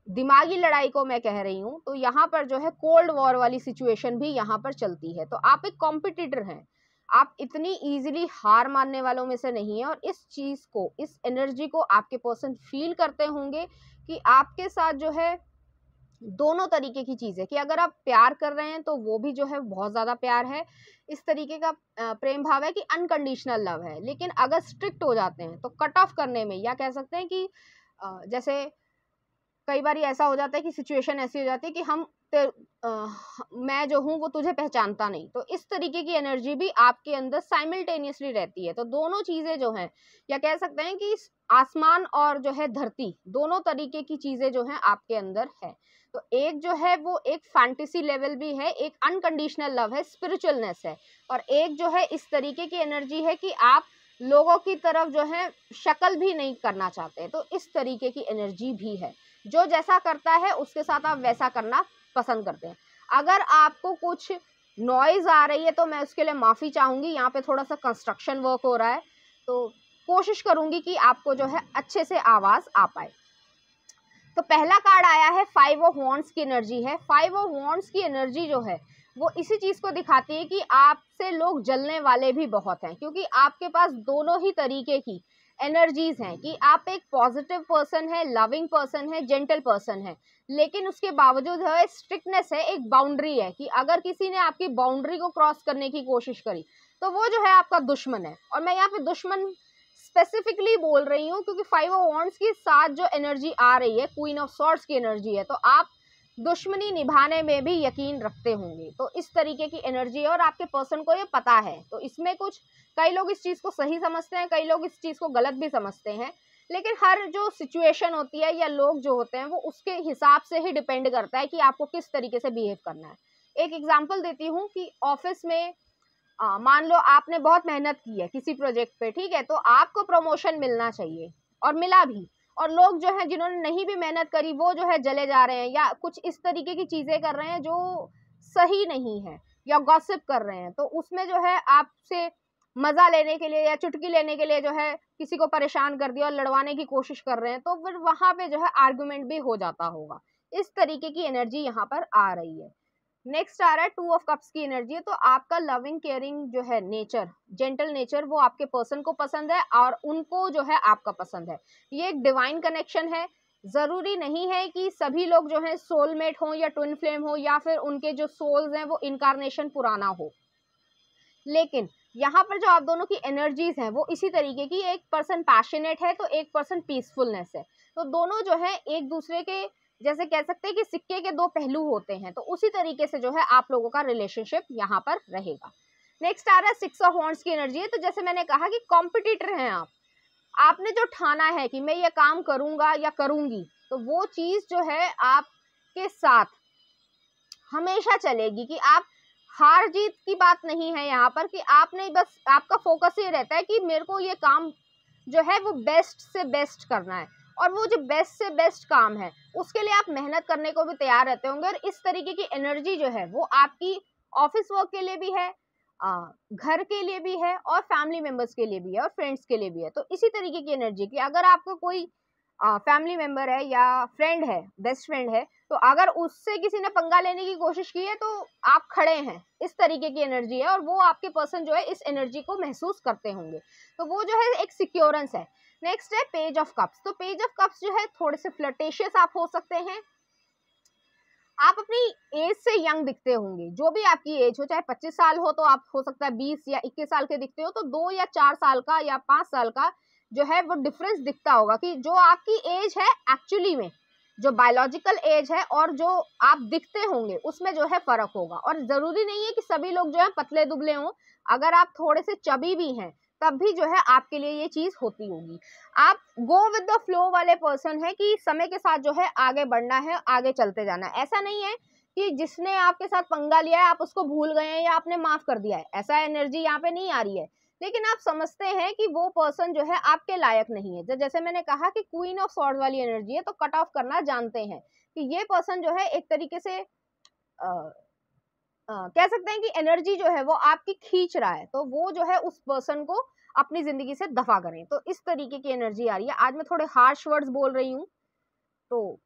दिमागी लड़ाई को मैं कह रही हूँ, तो यहाँ पर जो है कोल्ड वॉर वाली सिचुएशन भी यहाँ पर चलती है। तो आप एक कॉम्पिटिटर हैं, आप इतनी इजीली हार मानने वालों में से नहीं है, और इस चीज को, इस एनर्जी को आपके पर्सन फील करते होंगे कि आपके साथ जो है दोनों तरीके की चीज है कि अगर आप प्यार कर रहे हैं तो वो भी जो है बहुत ज्यादा प्यार है, इस तरीके का प्रेम भाव है कि अनकंडीशनल लव है। लेकिन अगर स्ट्रिक्ट हो जाते हैं तो कट ऑफ करने में, या कह सकते हैं कि जैसे कई बार ऐसा हो जाता है कि सिचुएशन ऐसी हो जाती है कि मैं जो हूँ वो तुझे पहचानता नहीं, तो इस तरीके की एनर्जी भी आपके अंदर साइमल्टेनियसली रहती है। तो दोनों चीजें जो हैं, या कह सकते हैं कि आसमान और जो है धरती, दोनों तरीके की चीजें जो हैं आपके अंदर है। तो एक जो है वो एक फैंटेसी लेवल भी है, एक अनकंडीशनल लव है, स्पिरिचुअलनेस है, और एक जो है इस तरीके की एनर्जी है कि आप लोगों की तरफ जो है शक्ल भी नहीं करना चाहते। तो इस तरीके की एनर्जी भी है, जो जैसा करता है उसके साथ आप वैसा करना पसंद करते हैं। अगर आपको कुछ नॉइज आ रही है तो मैं उसके लिए माफी चाहूंगी, यहाँ पे थोड़ा सा कंस्ट्रक्शन वर्क हो रहा है, तो कोशिश करूंगी कि आपको जो है अच्छे से आवाज आ पाए। तो पहला कार्ड आया है 5 ऑफ वॉन्ड्स की एनर्जी है। 5 ऑफ वॉन्ड्स की एनर्जी जो है वो इसी चीज को दिखाती है कि आपसे लोग जलने वाले भी बहुत हैं, क्योंकि आपके पास दोनों ही तरीके की एनर्जीज हैं कि आप एक पॉजिटिव पर्सन है, लविंग पर्सन है, जेंटल पर्सन है, लेकिन उसके बावजूद है स्ट्रिक्टनेस है, एक बाउंड्री है कि अगर किसी ने आपकी बाउंड्री को क्रॉस करने की कोशिश करी तो वो जो है आपका दुश्मन है। और मैं यहाँ पे दुश्मन स्पेसिफिकली बोल रही हूँ क्योंकि 5 ऑफ वॉन्ड्स के साथ जो एनर्जी आ रही है, क्वीन ऑफ सॉर्ड्स की एनर्जी है, तो आप दुश्मनी निभाने में भी यकीन रखते होंगे। तो इस तरीके की एनर्जी है और आपके पर्सन को ये पता है। तो इसमें कुछ, कई लोग इस चीज को सही समझते हैं, कई लोग इस चीज को गलत भी समझते हैं, लेकिन हर जो सिचुएशन होती है या लोग जो होते हैं वो उसके हिसाब से ही डिपेंड करता है कि आपको किस तरीके से बिहेव करना है। एक एग्जाम्पल देती हूँ कि ऑफिस में मान लो आपने बहुत मेहनत की है किसी प्रोजेक्ट पे, ठीक है, तो आपको प्रमोशन मिलना चाहिए और मिला भी, और लोग जो है जिन्होंने नहीं भी मेहनत करी वो जो है जले जा रहे हैं या कुछ इस तरीके की चीजें कर रहे हैं जो सही नहीं है, या गॉसिप कर रहे हैं, तो उसमें जो है आपसे मजा लेने के लिए या चुटकी लेने के लिए जो है किसी को परेशान कर दिया और लड़वाने की कोशिश कर रहे हैं, तो फिर वहां पे जो है आर्गुमेंट भी हो जाता होगा। इस तरीके की एनर्जी यहाँ पर आ रही है। नेक्स्ट आ रहा है 2 ऑफ कप्स की एनर्जी है। तो आपका लविंग केयरिंग जो है नेचर, जेंटल नेचर, वो आपके पर्सन को पसंद है और उनको जो है आपका पसंद है। ये एक डिवाइन कनेक्शन है। जरूरी नहीं है कि सभी लोग जो है सोलमेट हो या ट्विन फ्लेम हो या फिर उनके जो सोल्स हैं वो इनकारनेशन पुराना हो, लेकिन यहाँ पर जो आप दोनों की एनर्जीज हैं वो इसी तरीके की, एक पर्सन पैशनेट है तो एक पर्सन पीसफुलनेस है, तो दोनों जो है एक दूसरे के जैसे कह सकते हैं कि सिक्के के दो पहलू होते हैं, तो उसी तरीके से जो है आप लोगों का रिलेशनशिप यहाँ पर रहेगा। नेक्स्ट आ रहा है 6 ऑफ वॉन्ड्स की एनर्जी है। तो जैसे मैंने कहा कि कॉम्पिटिटर हैं आप, आपने जो ठाना है कि मैं ये काम करूंगा या करूंगी, तो वो चीज जो है आपके साथ हमेशा चलेगी, कि आप हार जीत की बात नहीं है यहाँ पर, कि आपने बस आपका फोकस ये रहता है कि मेरे को ये काम जो है वो बेस्ट से बेस्ट करना है, और वो जो बेस्ट से बेस्ट काम है उसके लिए आप मेहनत करने को भी तैयार रहते होंगे। और इस तरीके की एनर्जी जो है वो आपकी ऑफिस वर्क के लिए भी है, घर के लिए भी है, और फैमिली मेंबर्स के लिए भी है, और फ्रेंड्स के लिए भी है। तो इसी तरीके की एनर्जी की अगर आपको कोई फैमिली मेंबर है या फ्रेंड है, बेस्ट फ्रेंड है, तो अगर उससे किसी ने पंगा लेने की कोशिश की है तो आप खड़े हैं, इस तरीके की एनर्जी है, और वो आपके पर्सन जो है इस एनर्जी को महसूस करते होंगे, तो वो जो है एक सिक्योरेंस है। नेक्स्ट है पेज ऑफ कप्स। तो पेज ऑफ कप्स जो है थोड़े से फ्लर्टेशियस आप हो सकते हैं, आप अपनी एज से यंग दिखते होंगे, जो भी आपकी एज हो, चाहे 25 साल हो तो आप हो सकता है 20 या 21 साल के दिखते हो, तो 2 या 4 साल का या 5 साल का जो है वो डिफरेंस दिखता होगा, कि जो आपकी एज है एक्चुअली में, जो बायोलॉजिकल एज है और जो आप दिखते होंगे उसमें जो है फर्क होगा। और जरूरी नहीं है कि सभी लोग जो है पतले दुबले हों, अगर आप थोड़े से चबी भी हैं तब भी जो है आपके लिए ये चीज होती होगी। आप गो विद द फ्लो वाले पर्सन है, कि समय के साथ जो है आगे बढ़ना है, आगे चलते जाना है। ऐसा नहीं है कि जिसने आपके साथ पंगा लिया है आप उसको भूल गए हैं या आपने माफ कर दिया है, ऐसा एनर्जी यहाँ पे नहीं आ रही है, लेकिन आप समझते हैं कि वो पर्सन जो है आपके लायक नहीं है। जैसे मैंने कहा कि क्वीन ऑफ सॉर्ड वाली एनर्जी है, तो कट ऑफ करना जानते हैं कि ये पर्सन जो है एक तरीके से कह सकते हैं कि एनर्जी जो है वो आपकी खींच रहा है, तो वो जो है उस पर्सन को अपनी जिंदगी से दफा करें। तो इस तरीके की एनर्जी आ रही है। आज मैं थोड़े हार्श वर्ड्स बोल रही हूँ तो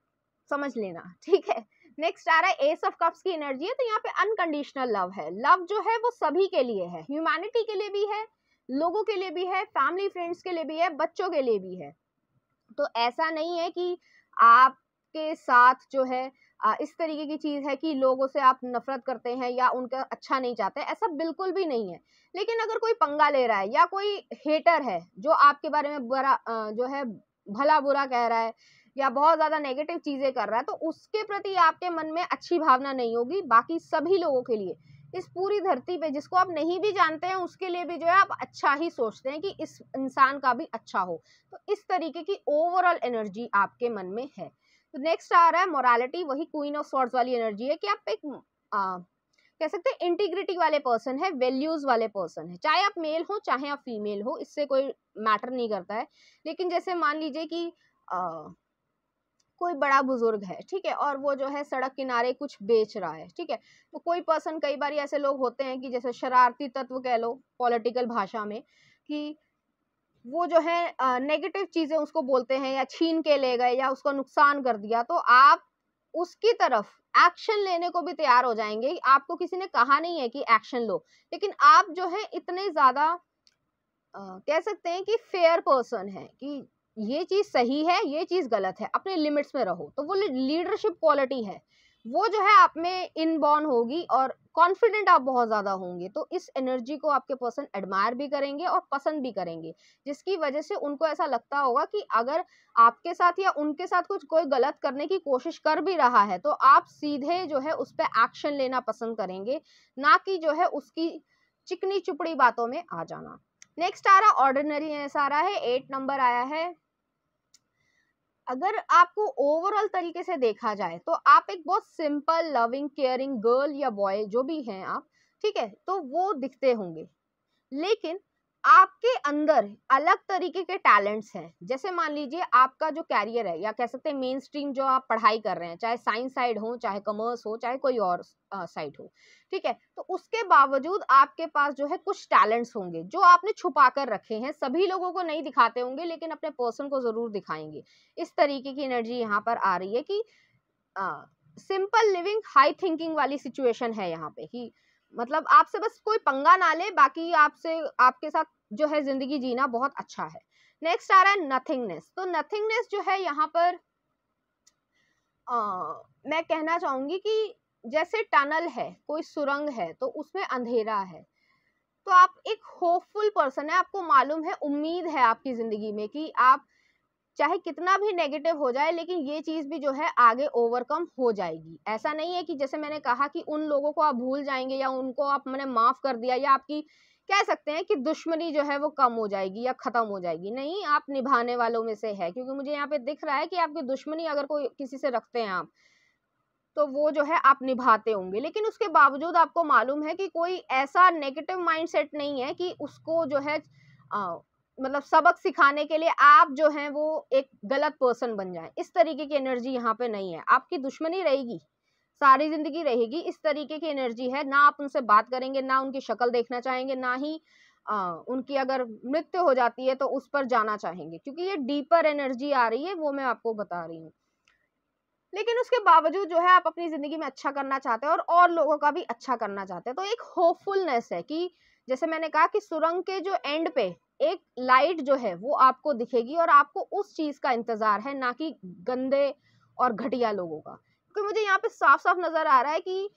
समझ लेना, ठीक है। नेक्स्ट आ रहा है एस ऑफ कप्स की एनर्जी है। तो यहाँ पे अनकंडीशनल लव है। लव जो है वो सभी के लिए है, ह्यूमैनिटी के लिए भी है, लोगों के लिए भी है, फैमिली फ्रेंड्स के लिए भी है, बच्चों के लिए भी है। तो ऐसा नहीं है कि आपके साथ जो है इस तरीके की चीज है कि लोगों से आप नफरत करते हैं या उनका अच्छा नहीं चाहते, ऐसा बिल्कुल भी नहीं है। लेकिन अगर कोई पंगा ले रहा है या कोई हेटर है जो आपके बारे में बुरा जो है भला बुरा कह रहा है या बहुत ज्यादा नेगेटिव चीजें कर रहा है, तो उसके प्रति आपके मन में अच्छी भावना नहीं होगी। बाकी सभी लोगों के लिए, इस पूरी धरती पे जिसको आप नहीं भी जानते हैं उसके लिए भी जो है आप अच्छा ही सोचते हैं कि इस इंसान का भी अच्छा हो। तो इस तरीके की ओवरऑल एनर्जी आपके मन में है। तो नेक्स्ट आ रहा है मोरालिटी, वही क्वीन ऑफ स्वॉर्ड्स वाली एनर्जी है कि आप एक कह सकते हैं इंटीग्रिटी वाले पर्सन है, वैल्यूज वाले पर्सन है। चाहे आप मेल हो चाहे आप फीमेल हो, इससे कोई मैटर नहीं करता है। लेकिन जैसे मान लीजिए कि कोई बड़ा बुजुर्ग है, ठीक है, और वो जो है सड़क किनारे कुछ बेच रहा है, ठीक है, तो कोई पर्सन, कई बार ऐसे लोग होते हैं कि जैसे शरारती तत्व कह लो पॉलिटिकल भाषा में, कि वो जो है नेगेटिव चीजें उसको बोलते हैं या छीन के ले गए या उसको नुकसान कर दिया, तो आप उसकी तरफ एक्शन लेने को भी तैयार हो जाएंगे। आपको किसी ने कहा नहीं है कि एक्शन लो, लेकिन आप जो है इतने ज्यादा कह सकते हैं कि फेयर पर्सन है कि ये चीज सही है ये चीज गलत है, अपने लिमिट्स में रहो। तो वो लीडरशिप क्वालिटी है, वो जो है आप में इनबॉर्न होगी और कॉन्फिडेंट आप बहुत ज्यादा होंगे। तो इस एनर्जी को आपके पर्सन एडमायर भी करेंगे और पसंद भी करेंगे, जिसकी वजह से उनको ऐसा लगता होगा कि अगर आपके साथ या उनके साथ कुछ कोई गलत करने की कोशिश कर भी रहा है तो आप सीधे जो है उस पर एक्शन लेना पसंद करेंगे, ना कि जो है उसकी चिकनी चुपड़ी बातों में आ जाना। नेक्स्ट आ रहा ऑर्डिनरीनेस आ रहा है, 8 नंबर आया है। अगर आपको ओवरऑल तरीके से देखा जाए तो आप एक बहुत सिंपल लविंग केयरिंग गर्ल या बॉय जो भी हैं आप, ठीक है, तो वो दिखते होंगे। लेकिन आपके अंदर अलग तरीके के टैलेंट्स हैं। जैसे मान लीजिए आपका जो कैरियर है या कह सकते हैं मेन स्ट्रीम जो आप पढ़ाई कर रहे हैं, चाहे साइंस साइड हो चाहे कॉमर्स हो चाहे कोई और साइड हो, ठीक है, तो उसके बावजूद आपके पास जो है कुछ टैलेंट्स होंगे जो आपने छुपा कर रखे हैं। सभी लोगों को नहीं दिखाते होंगे लेकिन अपने पर्सन को जरूर दिखाएंगे। इस तरीके की एनर्जी यहाँ पर आ रही है कि सिंपल लिविंग हाई थिंकिंग वाली सिचुएशन है यहाँ पे, कि मतलब आपसे बस कोई पंगा ना ले, बाकी आपसे आपके साथ जो है जिंदगी जीना बहुत अच्छा है। नेक्स्ट आ रहा है नथिंगनेस। तो नथिंगनेस जो है यहाँ पर मैं कहना चाहूंगी कि जैसे टनल है, कोई सुरंग है तो उसमें अंधेरा है, तो आप एक होपफुल पर्सन है, आपको मालूम है, उम्मीद है आपकी जिंदगी में कि आप चाहे कितना भी नेगेटिव हो जाए लेकिन ये चीज भी जो है आगे ओवरकम हो जाएगी। ऐसा नहीं है कि जैसे मैंने कहा कि उन लोगों को आप भूल जाएंगे या उनको आप मैंने माफ कर दिया या आपकी कह सकते हैं कि दुश्मनी जो है वो कम हो जाएगी या खत्म हो जाएगी। नहीं, आप निभाने वालों में से है, क्योंकि मुझे यहाँ पे दिख रहा है कि आपकी दुश्मनी अगर कोई किसी से रखते हैं आप, तो वो जो है आप निभाते होंगे, लेकिन उसके बावजूद आपको मालूम है कि कोई ऐसा नेगेटिव माइंडसेट नहीं है कि उसको जो है मतलब सबक सिखाने के लिए आप जो है वो एक गलत पर्सन बन जाए। इस तरीके की एनर्जी यहाँ पे नहीं है। आपकी दुश्मनी रहेगी, सारी जिंदगी रहेगी, इस तरीके की एनर्जी है। ना आप उनसे बात करेंगे, ना उनकी शक्ल देखना चाहेंगे, ना ही उनकी अगर मृत्यु हो जाती है तो उस पर जाना चाहेंगे, क्योंकि ये डीपर एनर्जी आ रही है, वो मैं आपको बता रही हूँ। लेकिन उसके बावजूद जो है आप अपनी जिंदगी में अच्छा करना चाहते हैं और लोगों का भी अच्छा करना चाहते हैं। तो एक होपफुलनेस है कि जैसे मैंने कहा कि सुरंग के जो एंड पे एक लाइट जो है वो आपको दिखेगी और आपको उस चीज का इंतजार है, ना कि गंदे और घटिया लोगों का। क्योंकि मुझे यहाँ पे साफ साफ नजर आ रहा है कि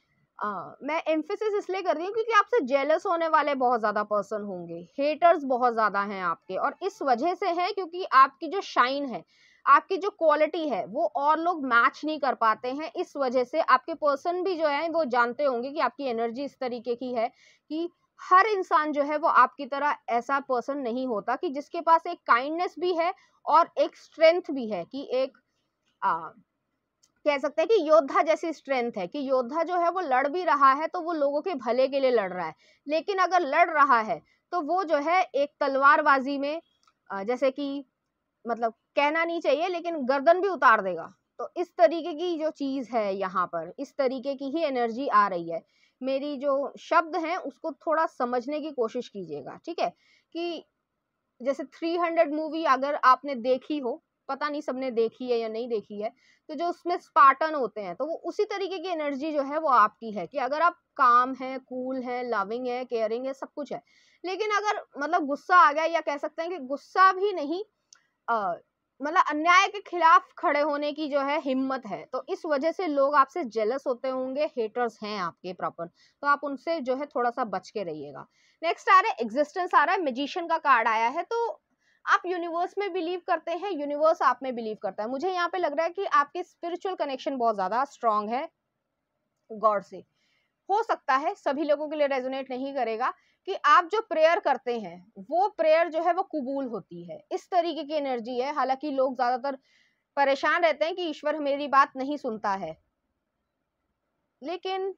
मैं एम्फेसिस इसलिए कर रही हूँ क्योंकि आपसे जेलस होने वाले बहुत ज्यादा पर्सन होंगे, हेटर्स बहुत ज्यादा हैं आपके, और इस वजह से है क्योंकि आपकी जो शाइन है, आपकी जो क्वालिटी है वो और लोग मैच नहीं कर पाते हैं। इस वजह से आपके पर्सन भी जो है वो जानते होंगे कि आपकी एनर्जी इस तरीके की है कि हर इंसान जो है वो आपकी तरह ऐसा पर्सन नहीं होता कि जिसके पास एक काइंडनेस भी है और एक स्ट्रेंथ भी है, कि एक कह सकते हैं कि योद्धा जैसी स्ट्रेंथ है, कि योद्धा जो है वो लड़ भी रहा है तो वो लोगों के भले के लिए लड़ रहा है, लेकिन अगर लड़ रहा है तो वो जो है एक तलवारबाजी में जैसे कि मतलब कहना नहीं चाहिए लेकिन गर्दन भी उतार देगा। तो इस तरीके की जो चीज है यहाँ पर, इस तरीके की ही एनर्जी आ रही है। मेरी जो शब्द हैं उसको थोड़ा समझने की कोशिश कीजिएगा, ठीक है। कि जैसे 300 मूवी अगर आपने देखी हो, पता नहीं सबने देखी है या नहीं देखी है, तो जो उसमें स्पार्टन होते हैं तो वो उसी तरीके की एनर्जी जो है वो आपकी है, कि अगर आप काम है, कूल है, लविंग है, केयरिंग है, सब कुछ है, लेकिन अगर मतलब गुस्सा आ गया, या कह सकते हैं कि गुस्सा भी नहीं, मतलब अन्याय के खिलाफ खड़े होने की जो है हिम्मत है, तो इस वजह से लोग आपसे जेलस होते होंगे, हेटर्स हैं आपके प्रॉपर, तो आप उनसे जो है थोड़ा सा बच के रहिएगा। नेक्स्ट आ रहा है एग्जिस्टेंस, आ रहा है मैजिशियन का कार्ड आया है। तो आप यूनिवर्स में बिलीव करते हैं, यूनिवर्स आप में बिलीव करता है। मुझे यहाँ पे लग रहा है कि आपकी स्पिरिचुअल कनेक्शन बहुत ज्यादा स्ट्रांग है गॉड से। हो सकता है सभी लोगों के लिए रेजोनेट नहीं करेगा, कि आप जो प्रेयर करते हैं वो प्रेयर जो है वो कबूल होती है, इस तरीके की एनर्जी है। हालांकि लोग ज्यादातर परेशान रहते हैं कि ईश्वर मेरी बात नहीं सुनता है, लेकिन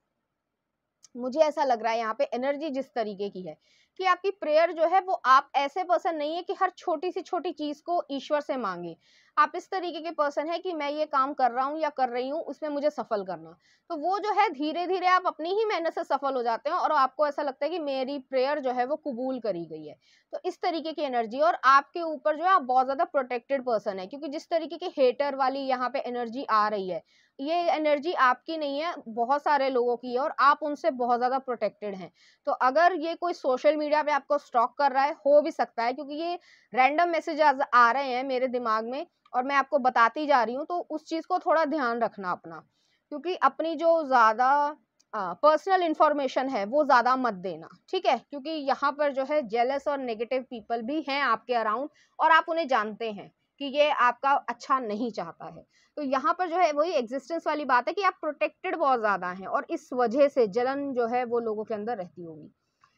मुझे ऐसा लग रहा है यहाँ पे एनर्जी जिस तरीके की है कि आपकी प्रेयर जो है वो, आप ऐसे पर्सन नहीं है कि हर छोटी सी छोटी चीज को ईश्वर से मांगे। आप इस तरीके के पर्सन है कि मैं ये काम कर रहा हूँ या कर रही हूँ, उसमें मुझे सफल करना, तो वो जो है धीरे धीरे आप अपनी ही मेहनत से सफल हो जाते हैं और आपको ऐसा लगता है कि मेरी प्रेयर जो है वो कबूल करी गई है। तो इस तरीके की एनर्जी, और आपके ऊपर जो है आप बहुत ज्यादा प्रोटेक्टेड पर्सन है, क्योंकि जिस तरीके की हेटर वाली यहाँ पे एनर्जी आ रही है, ये एनर्जी आपकी नहीं है, बहुत सारे लोगों की है, और आप उनसे बहुत ज्यादा प्रोटेक्टेड हैं। तो अगर ये कोई सोशल मीडिया पे आपको स्टॉक कर रहा है, हो भी सकता है, क्योंकि ये रैंडम मैसेजेस आ रहे हैं मेरे दिमाग में और मैं आपको बताती जा रही हूँ, तो उस चीज को थोड़ा ध्यान रखना अपना, क्योंकि अपनी जो ज्यादा पर्सनल इंफॉर्मेशन है वो ज्यादा मत देना, ठीक है। क्योंकि यहाँ पर जो है जेलस और नेगेटिव पीपल भी हैं आपके अराउंड, और आप उन्हें जानते हैं कि ये आपका अच्छा नहीं चाहता है। तो यहाँ पर जो है वही एग्जिस्टेंस वाली बात है कि आप प्रोटेक्टेड बहुत ज्यादा हैं, और इस वजह से जलन जो है वो लोगों के अंदर रहती होगी।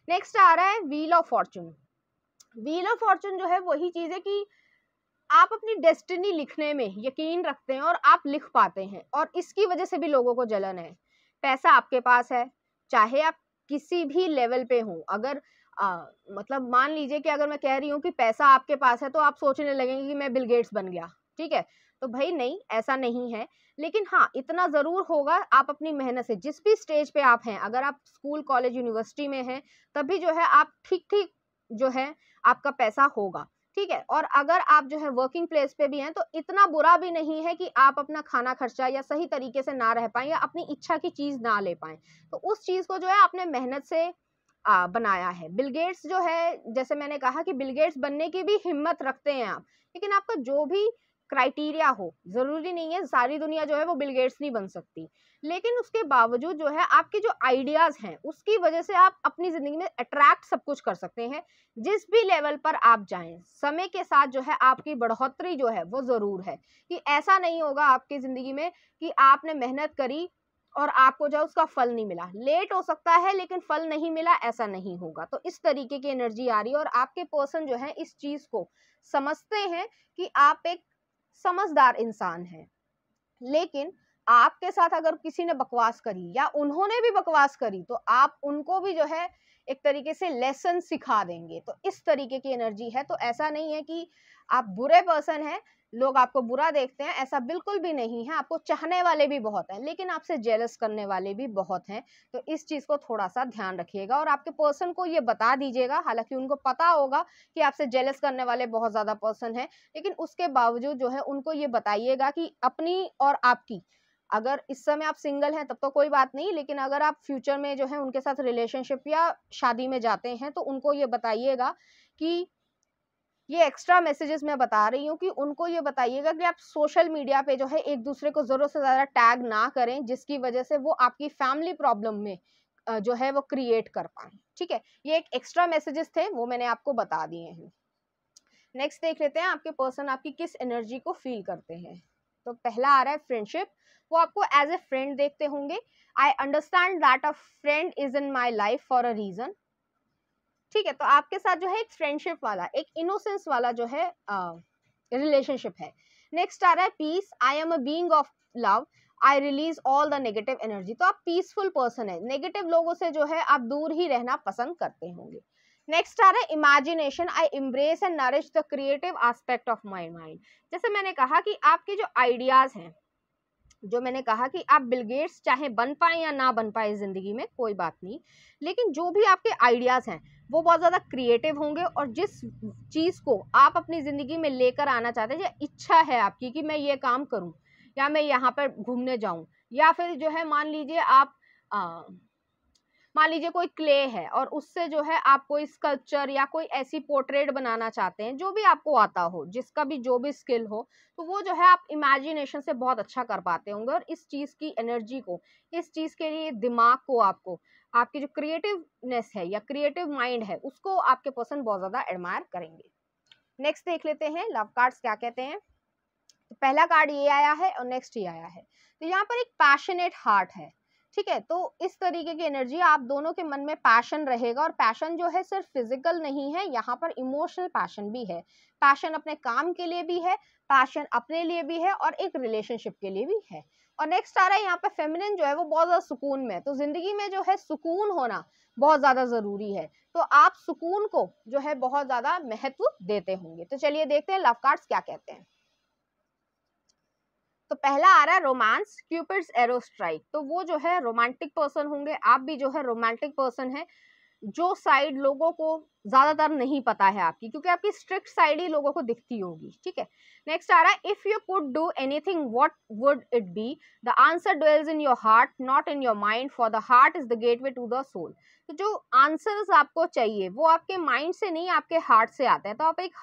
नेक्स्ट आ रहा है wheel of Fortune. Wheel of Fortune जो है वही चीज है कि आप अपनी डेस्टिनी लिखने में यकीन रखते हैं और आप लिख पाते हैं, और इसकी वजह से भी लोगों को जलन है। पैसा आपके पास है, चाहे आप किसी भी लेवल पे हो। अगर मतलब मान लीजिए कि अगर मैं कह रही हूँ कि पैसा आपके पास है, तो आप सोचने लगेंगे कि मैं बिल गेट्स बन गया, ठीक है। तो भाई नहीं, ऐसा नहीं है, लेकिन हाँ इतना जरूर होगा, आप अपनी मेहनत से जिस भी स्टेज पे आप हैं, अगर आप स्कूल कॉलेज यूनिवर्सिटी में हैं, तभी जो है आप ठीक ठीक जो है आपका पैसा होगा, ठीक है। और अगर आप जो है वर्किंग प्लेस पे भी हैं, तो इतना बुरा भी नहीं है कि आप अपना खाना खर्चा या सही तरीके से ना रह पाए या अपनी इच्छा की चीज ना ले पाए, तो उस चीज को जो है आपने मेहनत से बनाया है। बिल गेट्स जो है, जैसे मैंने कहा कि बिल गेट्स बनने की भी हिम्मत रखते हैं आप, लेकिन आपका जो भी क्राइटेरिया हो, जरूरी नहीं है सारी दुनिया जो है वो बिल गेट्स नहीं बन सकती, लेकिन उसके बावजूद जो है आपके जो आइडियाज हैं उसकी वजह से आप अपनी जिंदगी में अट्रैक्ट सब कुछ कर सकते हैं। जिस भी लेवल पर आप जाएं, समय के साथ जो है आपकी बढ़ोतरी जो है वो जरूर है, कि ऐसा नहीं होगा आपकी जिंदगी में कि आपने मेहनत करी और आपको जो उसका फल नहीं मिला। लेट हो सकता है लेकिन फल नहीं मिला, ऐसा नहीं होगा। तो इस तरीके की एनर्जी आ रही है और आपके पर्सन जो है इस चीज को समझते हैं कि आप एक समझदार इंसान हैं। लेकिन आपके साथ अगर किसी ने बकवास करी या उन्होंने भी बकवास करी तो आप उनको भी जो है एक तरीके से लेसन सिखा देंगे। तो इस तरीके की एनर्जी है। तो ऐसा नहीं है कि आप बुरे पर्सन हैं, लोग आपको बुरा देखते हैं, ऐसा बिल्कुल भी नहीं है। आपको चाहने वाले भी बहुत हैं, लेकिन आपसे जेलस करने वाले भी बहुत हैं। तो इस चीज को थोड़ा सा ध्यान रखिएगा और आपके पर्सन को ये बता दीजिएगा। हालांकि उनको पता होगा कि आपसे जेलस करने वाले बहुत ज्यादा पर्सन हैं, लेकिन उसके बावजूद जो है उनको ये बताइएगा कि अपनी और आपकी, अगर इस समय आप सिंगल हैं तब तो कोई बात नहीं, लेकिन अगर आप फ्यूचर में जो है उनके साथ रिलेशनशिप या शादी में जाते हैं तो उनको ये बताइएगा कि ये एक्स्ट्रा मैसेजेस मैं बता रही हूँ कि उनको ये बताइएगा कि आप सोशल मीडिया पे जो है एक दूसरे को जरूरत से ज्यादा टैग ना करें, जिसकी वजह से वो आपकी फैमिली प्रॉब्लम में जो है वो क्रिएट कर पाए। ठीक है, ये एक एक्स्ट्रा मैसेजेस थे, वो मैंने आपको बता दिए हैं। नेक्स्ट देख लेते हैं आपके पर्सन आपकी किस एनर्जी को फील करते हैं। तो पहला आ रहा है फ्रेंडशिप। वो आपको एज ए फ्रेंड देखते होंगे। I understand that a friend is in my life for a reason. ठीक है, तो आपके साथ जो है एक फ्रेंडशिप वाला, एक इनोसेंस वाला जो है रिलेशनशिप है। नेक्स्ट आ रहा है peace. I am a being of love, I release all the negative energy. तो आप पीसफुल पर्सन है, नेगेटिव लोगों से जो है आप दूर ही रहना पसंद करते होंगे। नेक्स्ट आ रहा है imagination. I embrace and nourish the creative aspect of my mind. जैसे मैंने कहा कि आपके जो आइडियाज हैं, जो मैंने कहा कि आप बिल गेट्स चाहे बन पाए या ना बन पाए जिंदगी में कोई बात नहीं, लेकिन जो भी आपके आइडियाज हैं वो बहुत ज्यादा क्रिएटिव होंगे। और जिस चीज को आप अपनी जिंदगी में लेकर आना चाहते हैं, या इच्छा है आपकी कि मैं ये काम करूं या मैं यहाँ पर घूमने जाऊं, या फिर जो है मान लीजिए आप मान लीजिए कोई क्ले है और उससे जो है आप कोई स्कल्पचर या कोई ऐसी पोर्ट्रेट बनाना चाहते हैं, जो भी आपको आता हो, जिसका भी जो भी स्किल हो, तो वो जो है आप इमेजिनेशन से बहुत अच्छा कर पाते होंगे। और इस चीज की एनर्जी को, इस चीज के लिए दिमाग को, आपको आपकी जो क्रिएटिवनेस है या क्रिएटिव माइंड है, उसको आपके पर्सन बहुत ज्यादा एडमायर करेंगे। नेक्स्ट देख लेते हैं लव कार्ड्स क्या कहते हैं। तो पहला कार्ड ये आया है और नेक्स्ट ये आया है। तो यहाँ पर एक पैशनेट हार्ट है। ठीक है, तो इस तरीके की एनर्जी, आप दोनों के मन में पैशन रहेगा। और पैशन जो है सिर्फ फिजिकल नहीं है, यहाँ पर इमोशनल पैशन भी है। पैशन अपने काम के लिए भी है, पैशन अपने लिए भी है, और एक रिलेशनशिप के लिए भी है। और नेक्स्ट आ रहा है यहाँ पे फेमिनिन जो है वो बहुत ज्यादा सुकून में। तो जिंदगी में जो है सुकून होना बहुत ज्यादा जरूरी है, तो आप सुकून को जो है बहुत ज्यादा महत्व देते होंगे। तो चलिए देखते हैं लव कार्ड्स क्या कहते हैं। तो पहला आ रहा है रोमांस, क्यूपिड्स एरो स्ट्राइक। तो वो जो है रोमांटिक पर्सन होंगे, आप भी जो है रोमांटिक पर्सन है। जो साइड लोगों को ज्यादातर नहीं पता है आपकी, क्योंकि आपकी स्ट्रिक्ट साइड ही लोगों को दिखती होगी। ठीक है, नेक्स्ट आ रहा है if you could do anything what would it be, the answer dwells in your heart not in your mind, for the heart is the gateway to the soul. तो जो आंसर्स आपको चाहिए वो आपके माइंड से नहीं, आपके हार्ट से आते हैं। तो आप एक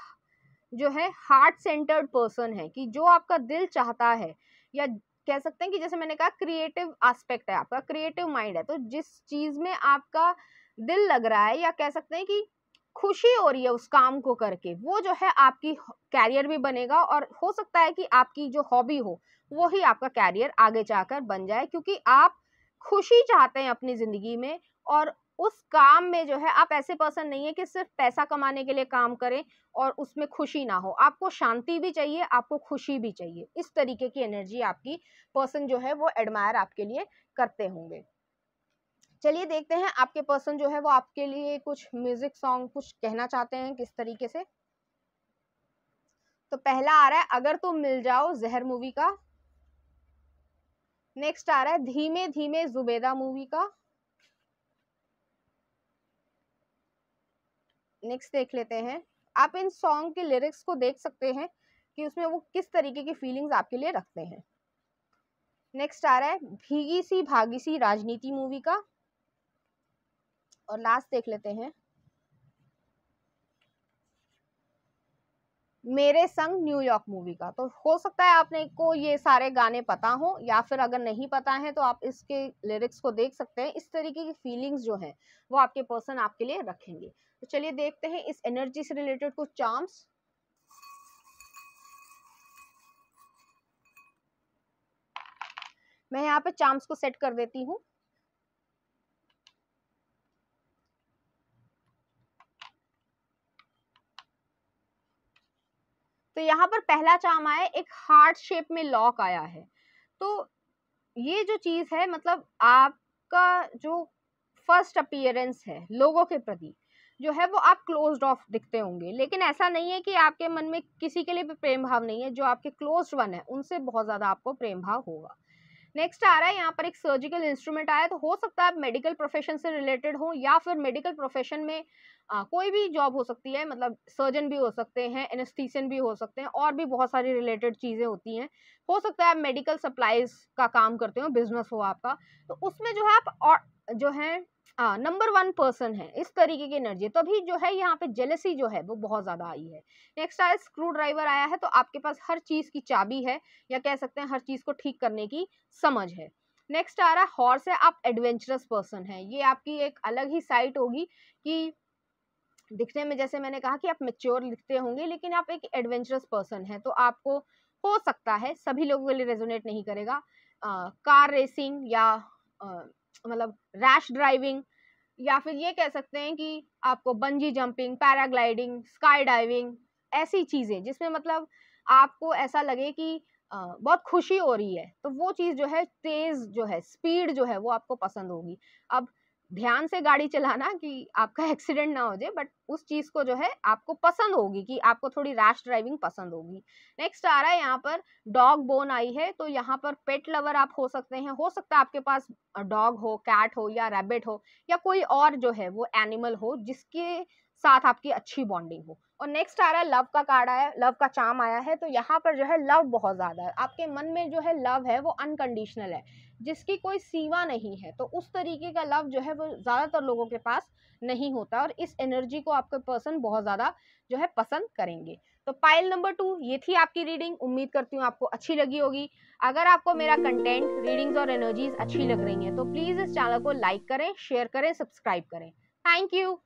जो है हार्ट सेंटर्ड पर्सन है, कि जो आपका दिल चाहता है, या कह सकते हैं कि जैसे मैंने कहा क्रिएटिव एस्पेक्ट है आपका, क्रिएटिव माइंड है। तो जिस चीज में आपका दिल लग रहा है, या कह सकते हैं कि खुशी हो रही है उस काम को करके, वो जो है आपकी कैरियर भी बनेगा। और हो सकता है कि आपकी जो हॉबी हो वो ही आपका कैरियर आगे जाकर बन जाए, क्योंकि आप खुशी चाहते हैं अपनी जिंदगी में। और उस काम में जो है आप ऐसे पर्सन नहीं है कि सिर्फ पैसा कमाने के लिए काम करें और उसमें खुशी ना हो। आपको शांति भी चाहिए, आपको खुशी भी चाहिए। इस तरीके की एनर्जी आपकी पर्सन जो है वो एडमायर आपके लिए करते होंगे। चलिए देखते हैं आपके पर्सन जो है वो आपके लिए कुछ म्यूजिक सॉन्ग कुछ कहना चाहते हैं किस तरीके से। तो पहला आ रहा है अगर तुम मिल जाओ, जहर मूवी का। नेक्स्ट आ रहा है धीमे धीमे, जुबेदा मूवी का। नेक्स्ट देख लेते हैं, आप इन सॉन्ग के लिरिक्स को देख सकते हैं कि उसमें वो किस तरीके की फीलिंग्स आपके लिए रखते हैं। नेक्स्ट आ रहा है भीगी सी भागी सी, राजनीति मूवी का। और लास्ट देख लेते हैं मेरे संग न्यूयॉर्क मूवी का। तो हो सकता है आपने को ये सारे गाने पता हो, या फिर अगर नहीं पता है तो आप इसके लिरिक्स को देख सकते हैं। इस तरीके की फीलिंग्स जो है वो आपके पर्सन आपके लिए रखेंगे। तो चलिए देखते हैं इस एनर्जी से रिलेटेड कुछ चार्म्स। मैं यहाँ पे चार्म्स को सेट कर देती हूँ। तो यहाँ पर पहला चार्म आया, एक हार्ट शेप में लॉक आया है। तो ये जो चीज है, मतलब आपका जो फर्स्ट अपीयरेंस है लोगों के प्रति जो है वो आप क्लोज्ड ऑफ दिखते होंगे, लेकिन ऐसा नहीं है कि आपके मन में किसी के लिए भी प्रेम भाव नहीं है। जो आपके क्लोज्ड वन है उनसे बहुत ज्यादा आपको प्रेम भाव होगा। नेक्स्ट आ रहा है यहाँ पर एक सर्जिकल इंस्ट्रूमेंट आया। तो हो सकता है आप मेडिकल प्रोफेशन से रिलेटेड हो, या फिर मेडिकल प्रोफेशन में कोई भी जॉब हो सकती है, मतलब सर्जन भी हो सकते हैं, एनेस्थीसियन भी हो सकते हैं, और भी बहुत सारी रिलेटेड चीजें होती हैं। हो सकता है आप मेडिकल सप्लाईज का काम करते हो, बिजनेस हो आपका, तो उसमें जो है आप और जो है नंबर वन पर्सन है, इस तरीके की एनर्जी। तभी जो है यहाँ पे जेलसी जो है वो बहुत ज्यादा आई है। नेक्स्ट आया स्क्रू ड्राइवर आया है। तो आपके पास हर चीज की चाबी है, या कह सकते हैं हर चीज को ठीक करने की समझ है। नेक्स्ट आ रहा है हॉर्स है, आप एडवेंचरस पर्सन है। ये आपकी एक अलग ही साइट होगी कि दिखने में जैसे मैंने कहा कि आप मेच्योर दिखते होंगे, लेकिन आप एक एडवेंचरस पर्सन है। तो आपको हो सकता है, सभी लोगों के लिए रेजोनेट नहीं करेगा, कार रेसिंग या मतलब रैश ड्राइविंग, या फिर ये कह सकते हैं कि आपको bungee jumping, paragliding, sky diving, ऐसी चीजें जिसमें मतलब आपको ऐसा लगे कि बहुत खुशी हो रही है, तो वो चीज जो है, तेज जो है, स्पीड जो है वो आपको पसंद होगी। अब ध्यान से गाड़ी चलाना कि आपका एक्सीडेंट ना हो जाए, बट उस चीज को जो है आपको पसंद होगी, कि आपको थोड़ी रैश ड्राइविंग पसंद होगी। नेक्स्ट आ रहा है यहाँ पर डॉग बोन आई है। तो यहाँ पर पेट लवर आप हो सकते हैं। हो सकता है आपके पास डॉग हो, कैट हो, या रैबिट हो, या कोई और जो है वो एनिमल हो जिसके साथ आपकी अच्छी बॉन्डिंग हो। और नेक्स्ट आ रहा है लव का कार्ड आया, लव का चार्म आया है। तो यहाँ पर जो है लव बहुत ज्यादा है, आपके मन में जो है लव है वो अनकंडीशनल है, जिसकी कोई सीमा नहीं है। तो उस तरीके का लव जो है वो ज्यादातर लोगों के पास नहीं होता, और इस एनर्जी को आपके पर्सन बहुत ज्यादा जो है पसंद करेंगे। तो पाइल नंबर 2 ये थी आपकी रीडिंग। उम्मीद करती हूँ आपको अच्छी लगी होगी। अगर आपको मेरा कंटेंट, रीडिंग्स और एनर्जीज अच्छी लग रही हैं तो प्लीज इस चैनल को लाइक करें, शेयर करें, सब्सक्राइब करें। Thank you.